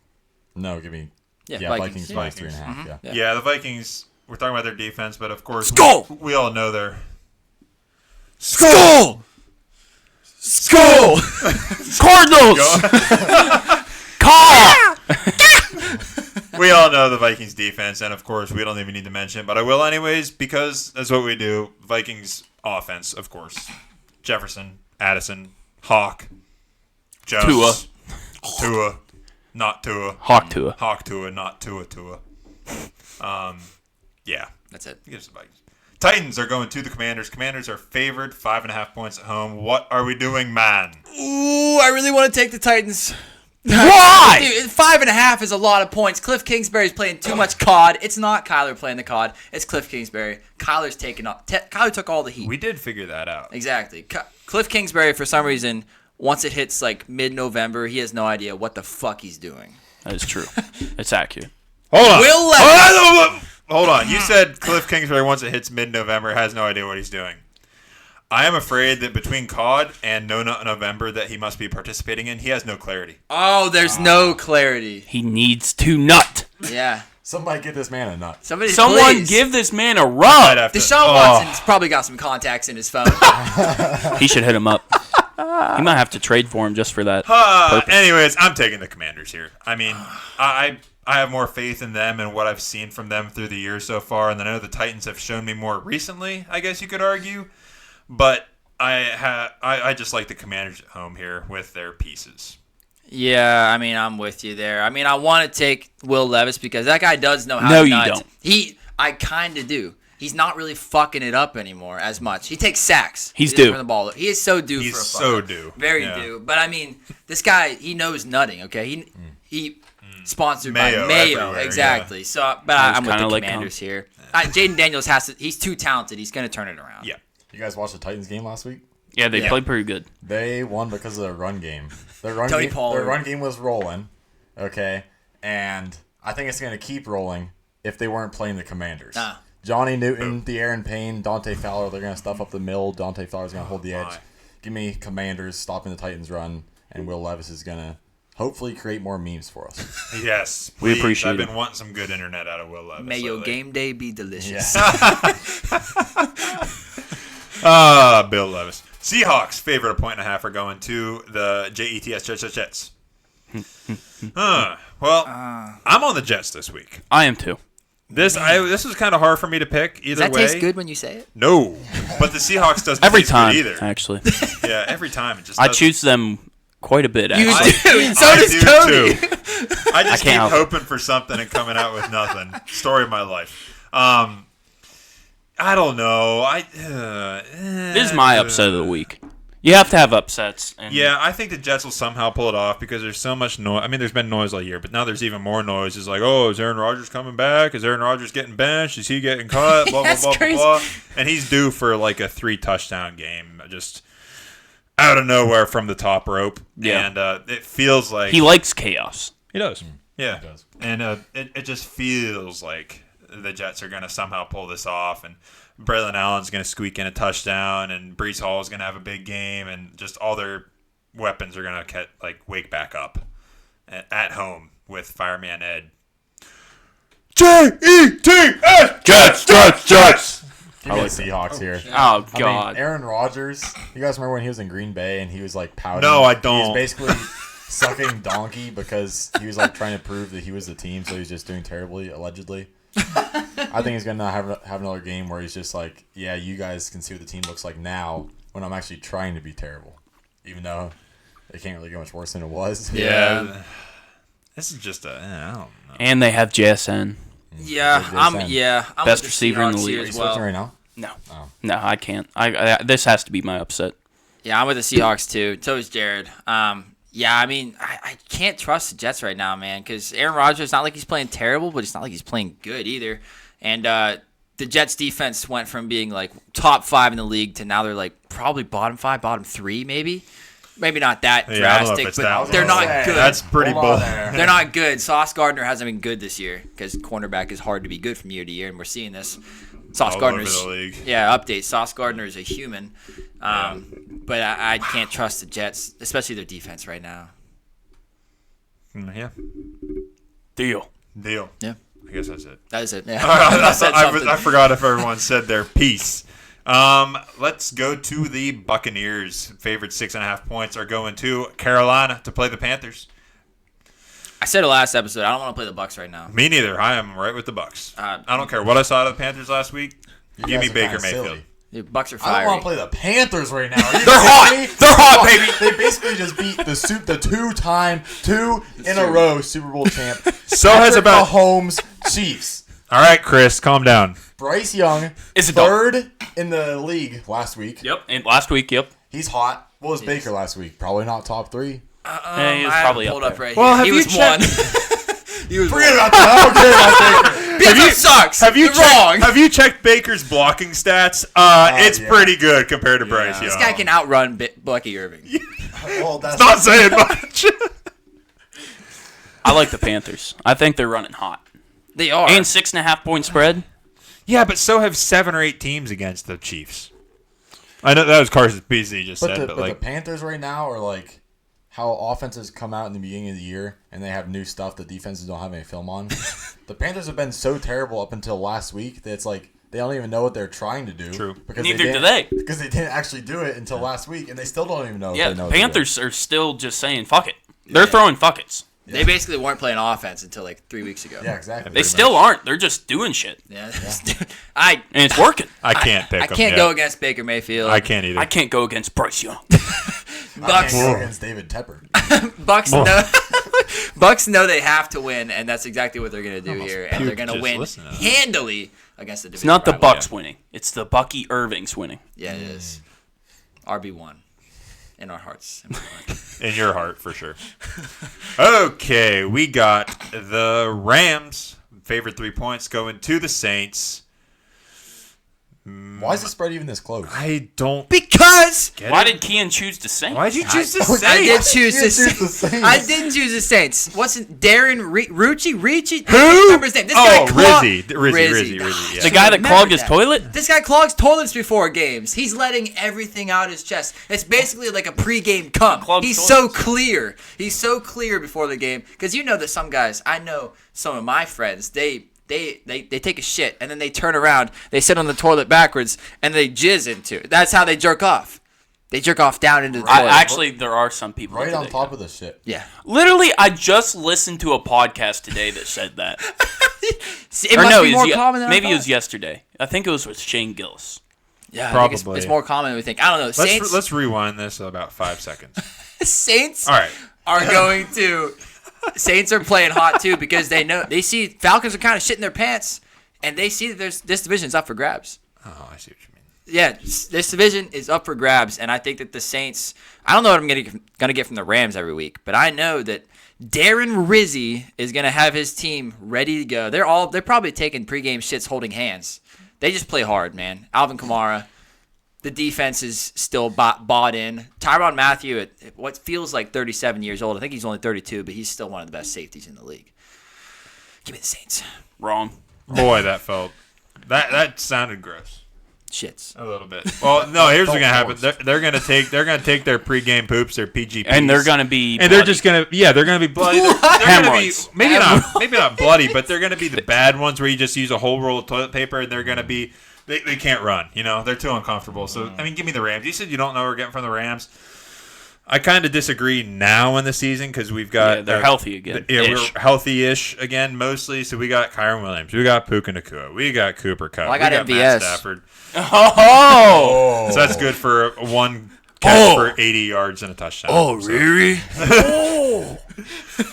No, give me Vikings Yeah. minus 3.5. Yeah. Yeah, the Vikings, we're talking about their defense, but of course, Skull! we all know their Skull! Skull! Cardinals! Call! we all know the Vikings defense, and of course, we don't even need to mention it, but I will anyways, because that's what we do. Vikings offense, of course. Jefferson, Addison, Hawk, Jones, Tua, not Tua. Hawk Tua. Hawk Tua, not Tua. Yeah. That's it. Give us the Vikings. Titans are going to the Commanders. Commanders are favored 5.5 points at home. What are we doing, man? Ooh, I really want to take the Titans. Why? Dude, 5.5 is a lot of points. Cliff Kingsbury's playing too much COD. It's not Kyler playing the COD. It's Cliff Kingsbury. Kyler's taking off. Kyler took all the heat. We did figure that out. Exactly. Cliff Kingsbury, for some reason, once it hits like mid-November, he has no idea what the fuck he's doing. That is true. It's accurate. Hold on. Will Levis. Hold on. You said Cliff Kingsbury, once it hits mid-November, has no idea what he's doing. I am afraid that between COD and No Nut November that he must be participating in, he has no clarity. Oh, there's no clarity. He needs to nut. Yeah. Somebody get this man a nut. Someone Someone give this man a I'd rub. have to- Deshaun Watson's probably got some contacts in his phone. He should hit him up. He might have to trade for him just for that. Anyways, I'm taking the Commanders here. I mean, I have more faith in them and what I've seen from them through the year so far, and I know the Titans have shown me more recently, I guess you could argue. But I just like the Commanders at home here with their pieces. Yeah, I mean, I'm with you there. I mean, I want to take Will Levis because that guy does know how No, to you nut. don't. I kind of do. He's not really fucking it up anymore as much. He takes sacks. He's He doesn't due. run the ball. He is so due He's for a so fuck. due. Very Yeah. due. But I mean, this guy, he knows nutting. Okay, he sponsored Mayo by Mayo, everywhere, exactly. So, but He's I'm with the kinda like Commanders here. Jaden Daniels he's too talented. He's gonna turn it around. Yeah. You guys watched the Titans game last week? Yeah, they played pretty good. They won because of their run game. Their run Tony game, Pollard. their run game was rolling, okay, and I think it's going to keep rolling if they weren't playing the Commanders. Ah. Johnny Newton, De'Aaron Payne, Dante Fowler, they're going to stuff up the middle. Dante Fowler's going to hold the edge. my. Give me Commanders stopping the Titans' run, and Will Levis is going to hopefully create more memes for us. Yes. We please. appreciate I've it. been wanting some good internet out of Will Levis. May your lately. game day be delicious. Bill Levis. Seahawks favorite a 1.5 are going to the Jets. Well, I'm on the Jets this week. I am too. This was kind of hard for me to pick either Does that way. taste good when you say it? No, but the Seahawks doesn't Every taste time, good either. actually. Yeah, every time it just. I doesn't. choose them quite a bit, You actually. do. So I does do Cody. too. I just can't keep help it. hoping for something and coming out with nothing. Story of my life. I don't know. This is my upset of the week. You have to have upsets. And Yeah, I think the Jets will somehow pull it off because there's so much noise. I mean, there's been noise all year, but now there's even more noise. It's like, oh, is Aaron Rodgers coming back? Is Aaron Rodgers getting benched? Is he getting cut? Blah, That's blah, blah, crazy. blah, blah. And he's due for like a 3-touchdown game just out of nowhere from the top rope. Yeah. And it feels like He likes chaos. he does. Yeah, It does. and it just feels like the Jets are going to somehow pull this off, and Braylon Allen's going to squeak in a touchdown, and Breece Hall is going to have a big game, and just all their weapons are going to wake back up at home with Fireman Ed. Jets, Jets. Give me the Seahawks here. Oh, I God. mean, Aaron Rodgers. You guys remember when he was in Green Bay and he was like pouting? No, I He don't. was basically sucking donkey because he was like trying to prove that he was the team, so he's just doing terribly, allegedly. I think he's gonna have another game where he's just like, yeah, you guys can see what the team looks like now when I'm actually trying to be terrible, even though it can't really get much worse than it was. Yeah. This is just I don't know. And they have JSN. Yeah, I'm with Best the receiver in the Seahawks league. here Are you as switching well. right now? No. Oh. No, I can't. This has to be my upset. Yeah, I'm with the Seahawks too. So is Jared. Yeah, I mean, I can't trust the Jets right now, man, because Aaron Rodgers, it's not like he's playing terrible, but it's not like he's playing good either. And the Jets defense went from being like top 5 in the league to now they're like probably bottom 5, bottom 3 maybe. Maybe not that Yeah, I don't know if drastic, it's but that they're low. not good. That's pretty Hold on bold. there. They're not good. Sauce Gardner hasn't been good this year because cornerback is hard to be good from year to year, and we're seeing this. Sauce All Gardner's over the league. yeah. Update. Sauce Gardner is a human, but I can't trust the Jets, especially their defense right now. Yeah. Deal. Deal. Yeah, I guess that's it. that is it. Yeah. I forgot if everyone said their piece. Let's go to the Buccaneers. Favorite 6.5 points are going to Carolina to play the Panthers. I said it last episode. I don't want to play the Bucs right now. Me neither. I am right with the Bucks. Uh, I don't care what I saw out of the Panthers last week. You Give me guys are Baker kinda Mayfield. silly. The Bucs are I don't fiery. want to play the Panthers right now. Are you They're hot. kidding me? They're hot, baby. They basically just beat the two in a row Super Bowl champ. So has Patrick about. Mahomes Chiefs. All right, Chris, calm down. Bryce Young Is it done? third in the league last week. Yep. And last week, yep. He's hot. What was Baker last week? Probably not top 3. He was I have probably it up pulled there. up right Well, here. have He you was checked- one. He was Forget one. about that. I don't care about Baker. Because it sucks. Have you You're checked, wrong. Have you checked Baker's blocking stats? It's yeah. pretty good compared to Bryce Young. This guy can outrun Bucky Irving. Well, that's Not saying much. I like the Panthers. I think they're running hot. They are. And 6.5 point spread. Yeah, but so have 7 or 8 teams against the Chiefs. I know that was Carson's piece that he just said, but the like, Panthers right now are like how offenses come out in the beginning of the year and they have new stuff that defenses don't have any film on. The Panthers have been so terrible up until last week that it's like they don't even know what they're trying to do. True. Because Neither do didn't- they. Because they didn't actually do it until last week, and they still don't even know if Yeah, they know the what to do. Panthers are still just saying, fuck it. They're throwing fuck it's. They basically weren't playing offense until like 3 weeks ago. Yeah, exactly. They still aren't. They're just doing shit. Yeah. And it's working. I can't pick I them can't yet. go against Baker Mayfield. I can't either. I can't go against Bryce Young. I Bucks. can't go against David Tepper. Bucks know. Bucks know they have to win, and that's exactly what they're going to do here. And they're going to just win listen to that. handily against the division. It's not the rival. Bucks winning. It's the Bucky Irvings winning. Yeah, it is. RB1 in our hearts. In your heart, for sure. Okay, we got the Rams. Favorite 3 points going to the Saints. Why is the spread even this close? I don't Because get Why it. did Kean choose the Saints? Why'd you choose the I did Saints? choose You the choose the Saints. Saints. I didn't choose the Saints. What's it? Darren Ricci? Who? I can't remember his name. This Oh, guy Rizzy, Gosh, yeah. The guy that remember clogged his that. toilet? This guy clogs toilets before games. He's letting everything out his chest. It's basically like a pregame cum. Clogged He's toilets. so clear. He's so clear before the game. Because you know that some guys, I know some of my friends, they take a shit and then they turn around, they sit on the toilet backwards, and they jizz into it. That's how they jerk off. They jerk off down into the toilet. Actually, there are some people Right that on do that. top of the shit. Yeah. Literally, I just listened to a podcast today that said that. It Or must no, be it more was common than I maybe it thought. was yesterday. I think it was with Shane Gillis. Yeah, I think Probably. it's more common than we think. I don't know. Saints, Let's rewind this about 5 seconds. Saints All right. are going to. Saints are playing hot too because they see Falcons are kind of shitting their pants, and they see that this division's up for grabs. Oh, I see what you mean. Yeah, this division is up for grabs, and I think that the Saints. I don't know what I'm gonna get from the Rams every week, but I know that Darren Rizzi is gonna have his team ready to go. They're probably taking pregame shits, holding hands. They just play hard, man. Alvin Kamara, The defense is still bought in. Tyrann Mathieu, at what feels like 37 years old. I think he's only 32, but he's still one of the best safeties in the league. Give me the Saints. Wrong. Boy, that sounded gross. Shits. A little bit. Well, no. Here's what's gonna happen. They're gonna take their pregame poops, their PGPs, And they're gonna be. and they're just gonna they're gonna be bloody. They're gonna be Hemorrhoids. maybe not bloody, but they're gonna be the bad ones where you just use a whole roll of toilet paper, and they're gonna be they can't run. They're too uncomfortable. So I mean, give me the Rams. You said you don't know what we're getting from the Rams. I kind of disagree now in the season because we've got they're healthy again. We're healthy-ish again mostly. So we got Kyron Williams, we got Puka Nacua, we got Cooper Kupp, Well, I got we got MVS. Matt Stafford. Oh. So that's good for one catch for 80 yards and a touchdown. Oh, really?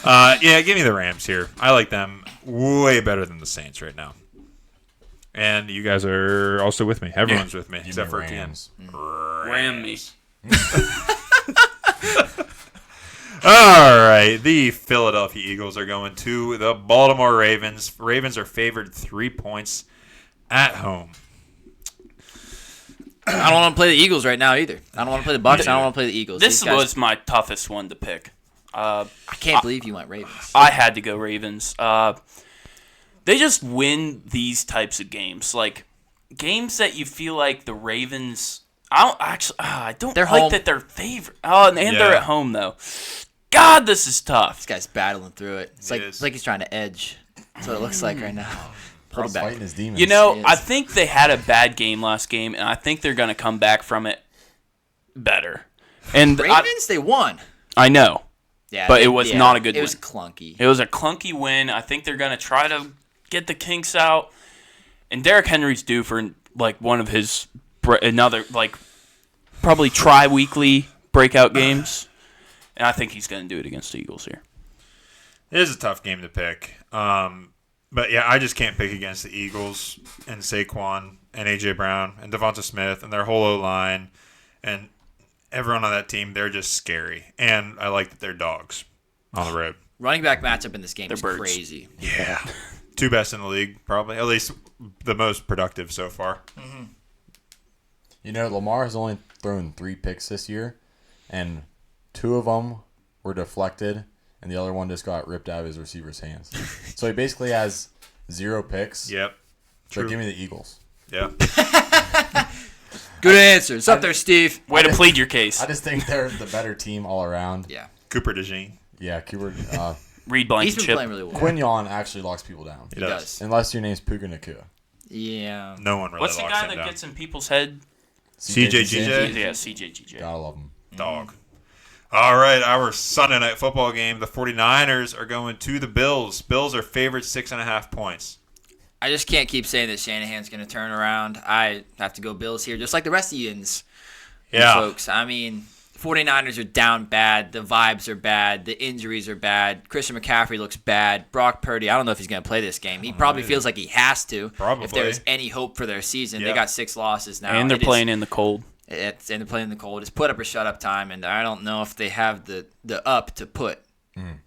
Yeah, give me the Rams here. I like them way better than the Saints right now. And you guys are also with me. Everyone's with me except for Rams. Ram me. All right, the Philadelphia Eagles are going to the Baltimore Ravens. Ravens are favored 3 points at home. I don't want to play the Eagles right now either. I don't want to play the Bucs. I don't want to play the Eagles. This These guys- was my toughest one to pick. I can't believe you went Ravens. I had to go Ravens. They just win these types of games, like games that you feel like the Ravens. I don't They're like home. that they're favorite. Oh, and they're Yeah. at home though. God, this is tough. This guy's battling through it. It's like he's trying to edge. That's what it looks like right now. Pull it He's back. fighting his demons. You know, Yes. I think they had a bad game last game, and I think they're going to come back from it better. And Ravens, they won. I know. Yeah, But it was not a good It was win. clunky. It was a clunky win. I think they're going to try to get the kinks out. And Derrick Henry's due for like one of his another like probably tri-weekly breakout games. And I think he's going to do it against the Eagles here. It is a tough game to pick. But yeah, I just can't pick against the Eagles and Saquon and A.J. Brown and Devonta Smith and their whole O-line and everyone on that team. They're just scary. And I like that they're dogs on the road. Running back matchup in this game is birds. crazy. Yeah. Two best in the league, probably. At least the most productive so far. You know, Lamar has only thrown 3 picks this year, and 2 of them were deflected, and the other one just got ripped out of his receiver's hands. So he basically has 0 picks. Yep. So True. give me the Eagles. Yeah. Good answer. It's up there, Steve. Way to plead your case. I just think they're the better team all around. Yeah. Cooper DeJean. Yeah, Cooper. Read blanket He's been chip. playing really well. Quinyon actually locks people down. He He does. does. Unless your name's Puka Nacua. Yeah. No one really What's the locks guy him that down. gets in people's head? CJGJ? Yeah, CJGJ. Gotta love him. Dog. All right, our Sunday night football game. The 49ers are going to the Bills. Bills are favored 6.5 points. I just can't keep saying that Shanahan's going to turn around. I have to go Bills here, just like the rest of yous. Yeah. Folks. I mean, 49ers are down bad. The vibes are bad. The injuries are bad. Christian McCaffrey looks bad. Brock Purdy, I don't know if he's going to play this game. He probably feels like he has to. Probably. If there's any hope for their season. Yeah. They got 6 losses now. And they're It is- playing in the cold. And they're playing in the cold. It's put up or shut up time, and I don't know if they have the up to put.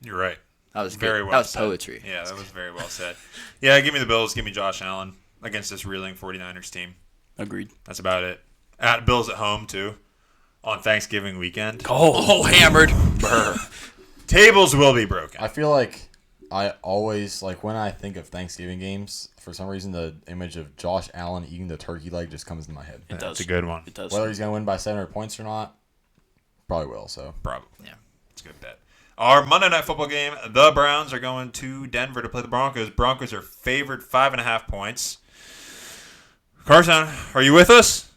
You're right. That was Very good. well That was said. poetry. Yeah, that was very well said. Yeah, give me the Bills. Give me Josh Allen against this reeling 49ers team. Agreed. That's about it. At Bills at home, too, on Thanksgiving weekend. Oh, hammered. Tables will be broken. I feel like I always, like, when I think of Thanksgiving games, for some reason the image of Josh Allen eating the turkey leg just comes to my head. It does. That's a good one. It does. Whether he's going to win by 7 points or not, probably will, so. Probably. Yeah. It's a good bet. Our Monday night football game, the Browns are going to Denver to play the Broncos. Broncos are favored 5.5 points. Karson, are you with us?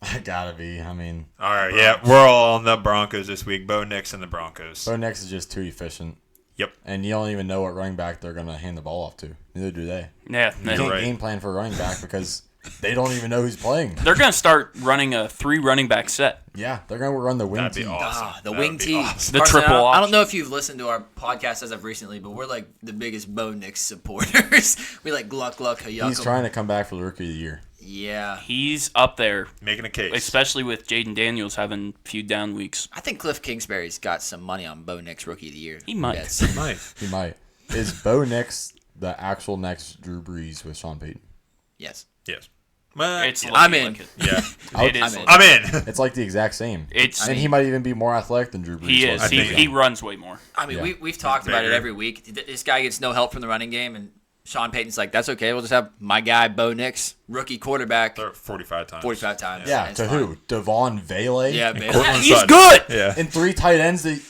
I gotta be. I mean, All right, yeah, we're all on the Broncos this week. Bo Nix and the Broncos. Bo Nix is just too efficient. Yep. And you don't even know what running back they're going to hand the ball off to. Neither do they. Yeah. You can't right. game plan for a running back because they don't even know who's playing. They're going to start running a 3 running back set. Yeah, they're going to run the wing That'd be team. awesome. The That wing would be tee. awesome. The Carson, triple I don't option. know if you've listened to our podcast as of recently, but we're like the biggest Bo Nix supporters. We like Gluck Gluck Hayukum. He's trying to come back for the Rookie of the Year. Yeah. He's up there, Making a case. especially with Jaden Daniels having a few down weeks. I think Cliff Kingsbury's got some money on Bo Nix Rookie of the Year. He might. Yes. Nice. He might. Is Bo Nix the actual next Drew Brees with Sean Payton? Yes. Yes. It's I'm in. like it. Yeah. It is. I'm in. It's like the exact same. It's. He might even be more athletic than Drew Brees. He is. was. He runs way more. I mean, Yeah. we've talked about it bigger. every week. This guy gets no help from the running game, and Sean Payton's like, that's okay. We'll just have my guy, Bo Nix, rookie quarterback, 45 times. 45 times. Yeah, It's to fine. who? Devon Vele? Yeah, man. Cortland He's Sutton. good. Yeah. And 3 tight ends that...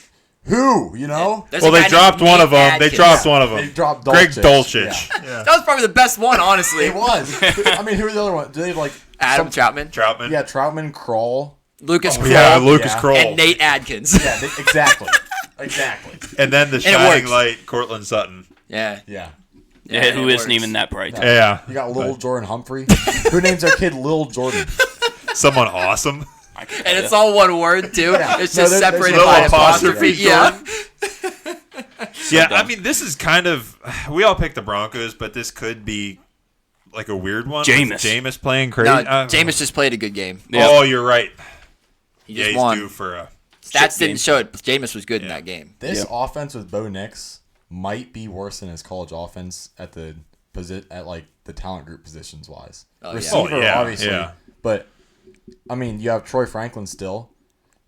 Who? You know? There's Well, a they guy dropped named one of Nate them. They Adkins. dropped one of them. They dropped Greg Dulcich. Dulcich. Yeah. That was probably the best one, honestly. It was. I mean, who are the other ones? Do they have like... Adam Troutman, Troutman. Yeah, Troutman, Kroll. Lucas Kroll, Yeah, Lucas Yeah. Kroll. and Nate Adkins. Yeah, exactly. Exactly. And then the it shining works. light, Cortland Sutton. Yeah. Yeah. Yeah, who it isn't works. even that bright? Yeah. You got Lil Jordan Humphrey. Who names their kid Lil Jordan? Someone awesome. And it's all one word, too. Yeah. It's No, just there's separated no by an apostrophe, apostrophe. Yeah. Yeah, dumb. I mean, this is kind of... We all picked the Broncos, but this could be like a weird one. Jameis. Jameis playing crazy. No, Jameis just played a good game. Yeah. Oh, you're right. He Yeah, just he's won. due for a... Stats game. didn't show it, but Jameis was good in Yeah. that game. This offense with Bo Nix might be worse than his college offense at the at like the talent group positions wise. Oh, yeah. Receiver, Oh, yeah, obviously. yeah. But I mean, you have Troy Franklin still.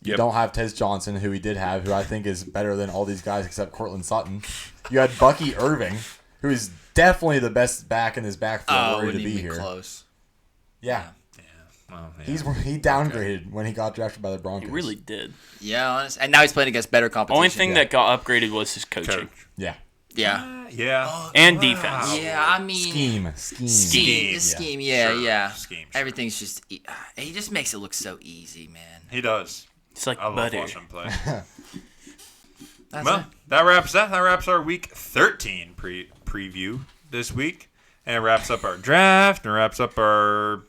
You Yep. don't have Tez Johnson, who he did have, who I think is better than all these guys except Cortland Sutton. You had Bucky Irving, who is definitely the best back in his backfield Oh, worthy wouldn't to be even be here. close. Yeah. Well, yeah. He downgraded when he got drafted by the Broncos. He really did. Yeah, honest. And now he's playing against better competition. Only thing that got upgraded was his coaching Coach. Yeah. Yeah. Yeah. and defense. Yeah, I mean... Scheme. Scheme, yeah, Sure. yeah. Scheme, sure. Everything's just... He just makes it look so easy, man. He does. It's like I love butter. watching him play. That's Well, it. that wraps our week 13 preview this week, and it wraps up our draft and wraps up our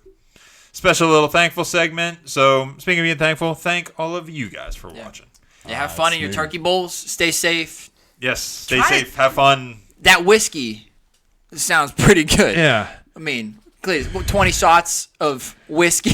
special little thankful segment. So, speaking of being thankful, thank all of you guys for watching. Yeah, have fun in your smooth. turkey bowls. Stay safe. Yes, stay Try safe, have fun. That whiskey sounds pretty good. Yeah. I mean, please, 20 shots of whiskey.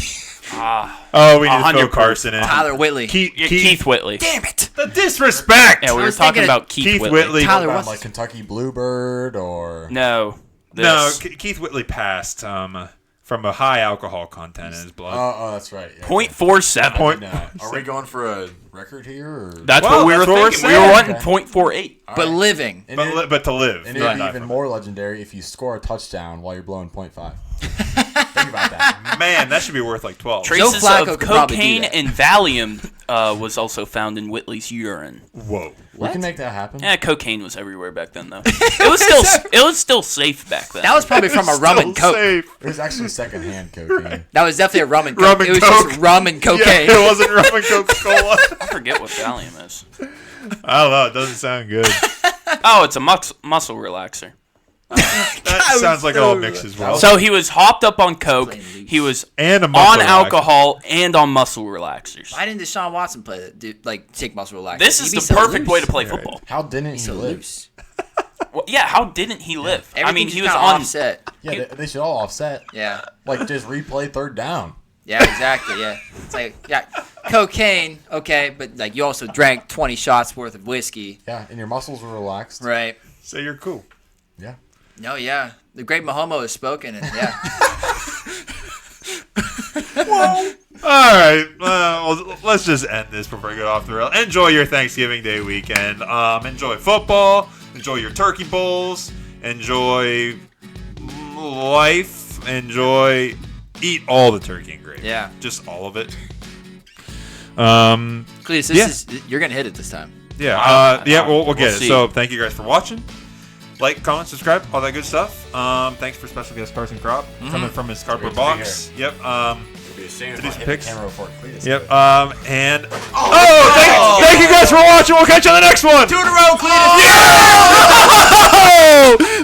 Oh, we need to throw 100 Karson in. Tyler Whitley. Keith Whitley. Damn it. The disrespect. Yeah, we were was talking thinking about Keith Whitley. Tyler, About, what's like Kentucky Bluebird or No. No, This. Keith Whitley passed from a high alcohol content in his blood. oh, that's right. Yeah. .47. No. Are we going for a record here? Or? That's Well, what we were that's what we're thinking. We saying. were wanting Okay. .48. but living. And it- but to live. And it would be even more legendary if you score a touchdown while you're blowing .5. Think about that. Man, that should be worth like 12. Traces Flacco of could probably do cocaine that. and Valium was also found in Whitley's urine. Whoa. We can make that happen. Yeah, cocaine was everywhere back then, though. It was still safe back then. That was probably from a rum and coke. Safe. It was actually secondhand cocaine. That was definitely a rum and coke. Rum and it was coke. just rum and cocaine. Yeah, it wasn't rum and Coca-Cola. I forget what Valium is. I don't know. It doesn't sound good. Oh, it's a muscle relaxer. That sounds like it all mixes well. So he was hopped up on coke. Playing loose. He was And a on muscle relaxer. alcohol and on muscle relaxers. Why didn't Deshaun Watson play that? Dude, like, take muscle relaxers? This He'd is be the so perfect loose. way to play football. How didn't he So live? loose. Well, yeah, how didn't he live? I mean, Everything's he was kinda on. offset. Yeah, they should all offset. Yeah. Like, just replay third down. Yeah, exactly. Yeah. It's like, yeah, cocaine, okay, but like you also drank 20 shots worth of whiskey, Yeah, and your muscles were relaxed. right? So you're cool. Yeah. No, yeah. The great Mahomo has spoken, and yeah. All right. Well, let's just end this before I get off the rail. Enjoy your Thanksgiving Day weekend. Enjoy football. Enjoy your turkey bowls. Enjoy life. Eat all the turkey and gravy. Yeah. Just all of it. Cletus, you're gonna hit it this time. Yeah. We'll get We'll it. see. So thank you guys for watching. Like, comment, subscribe, all that good stuff. Thanks for special guest Karson Crop coming from his cardboard Great to be box. Yep. It'll be a shame To if do I some hit picks. the camera before Cletus. Yep. And thank you guys for watching. We'll catch you on the next one. 2 in a row, Cletus! Yeah!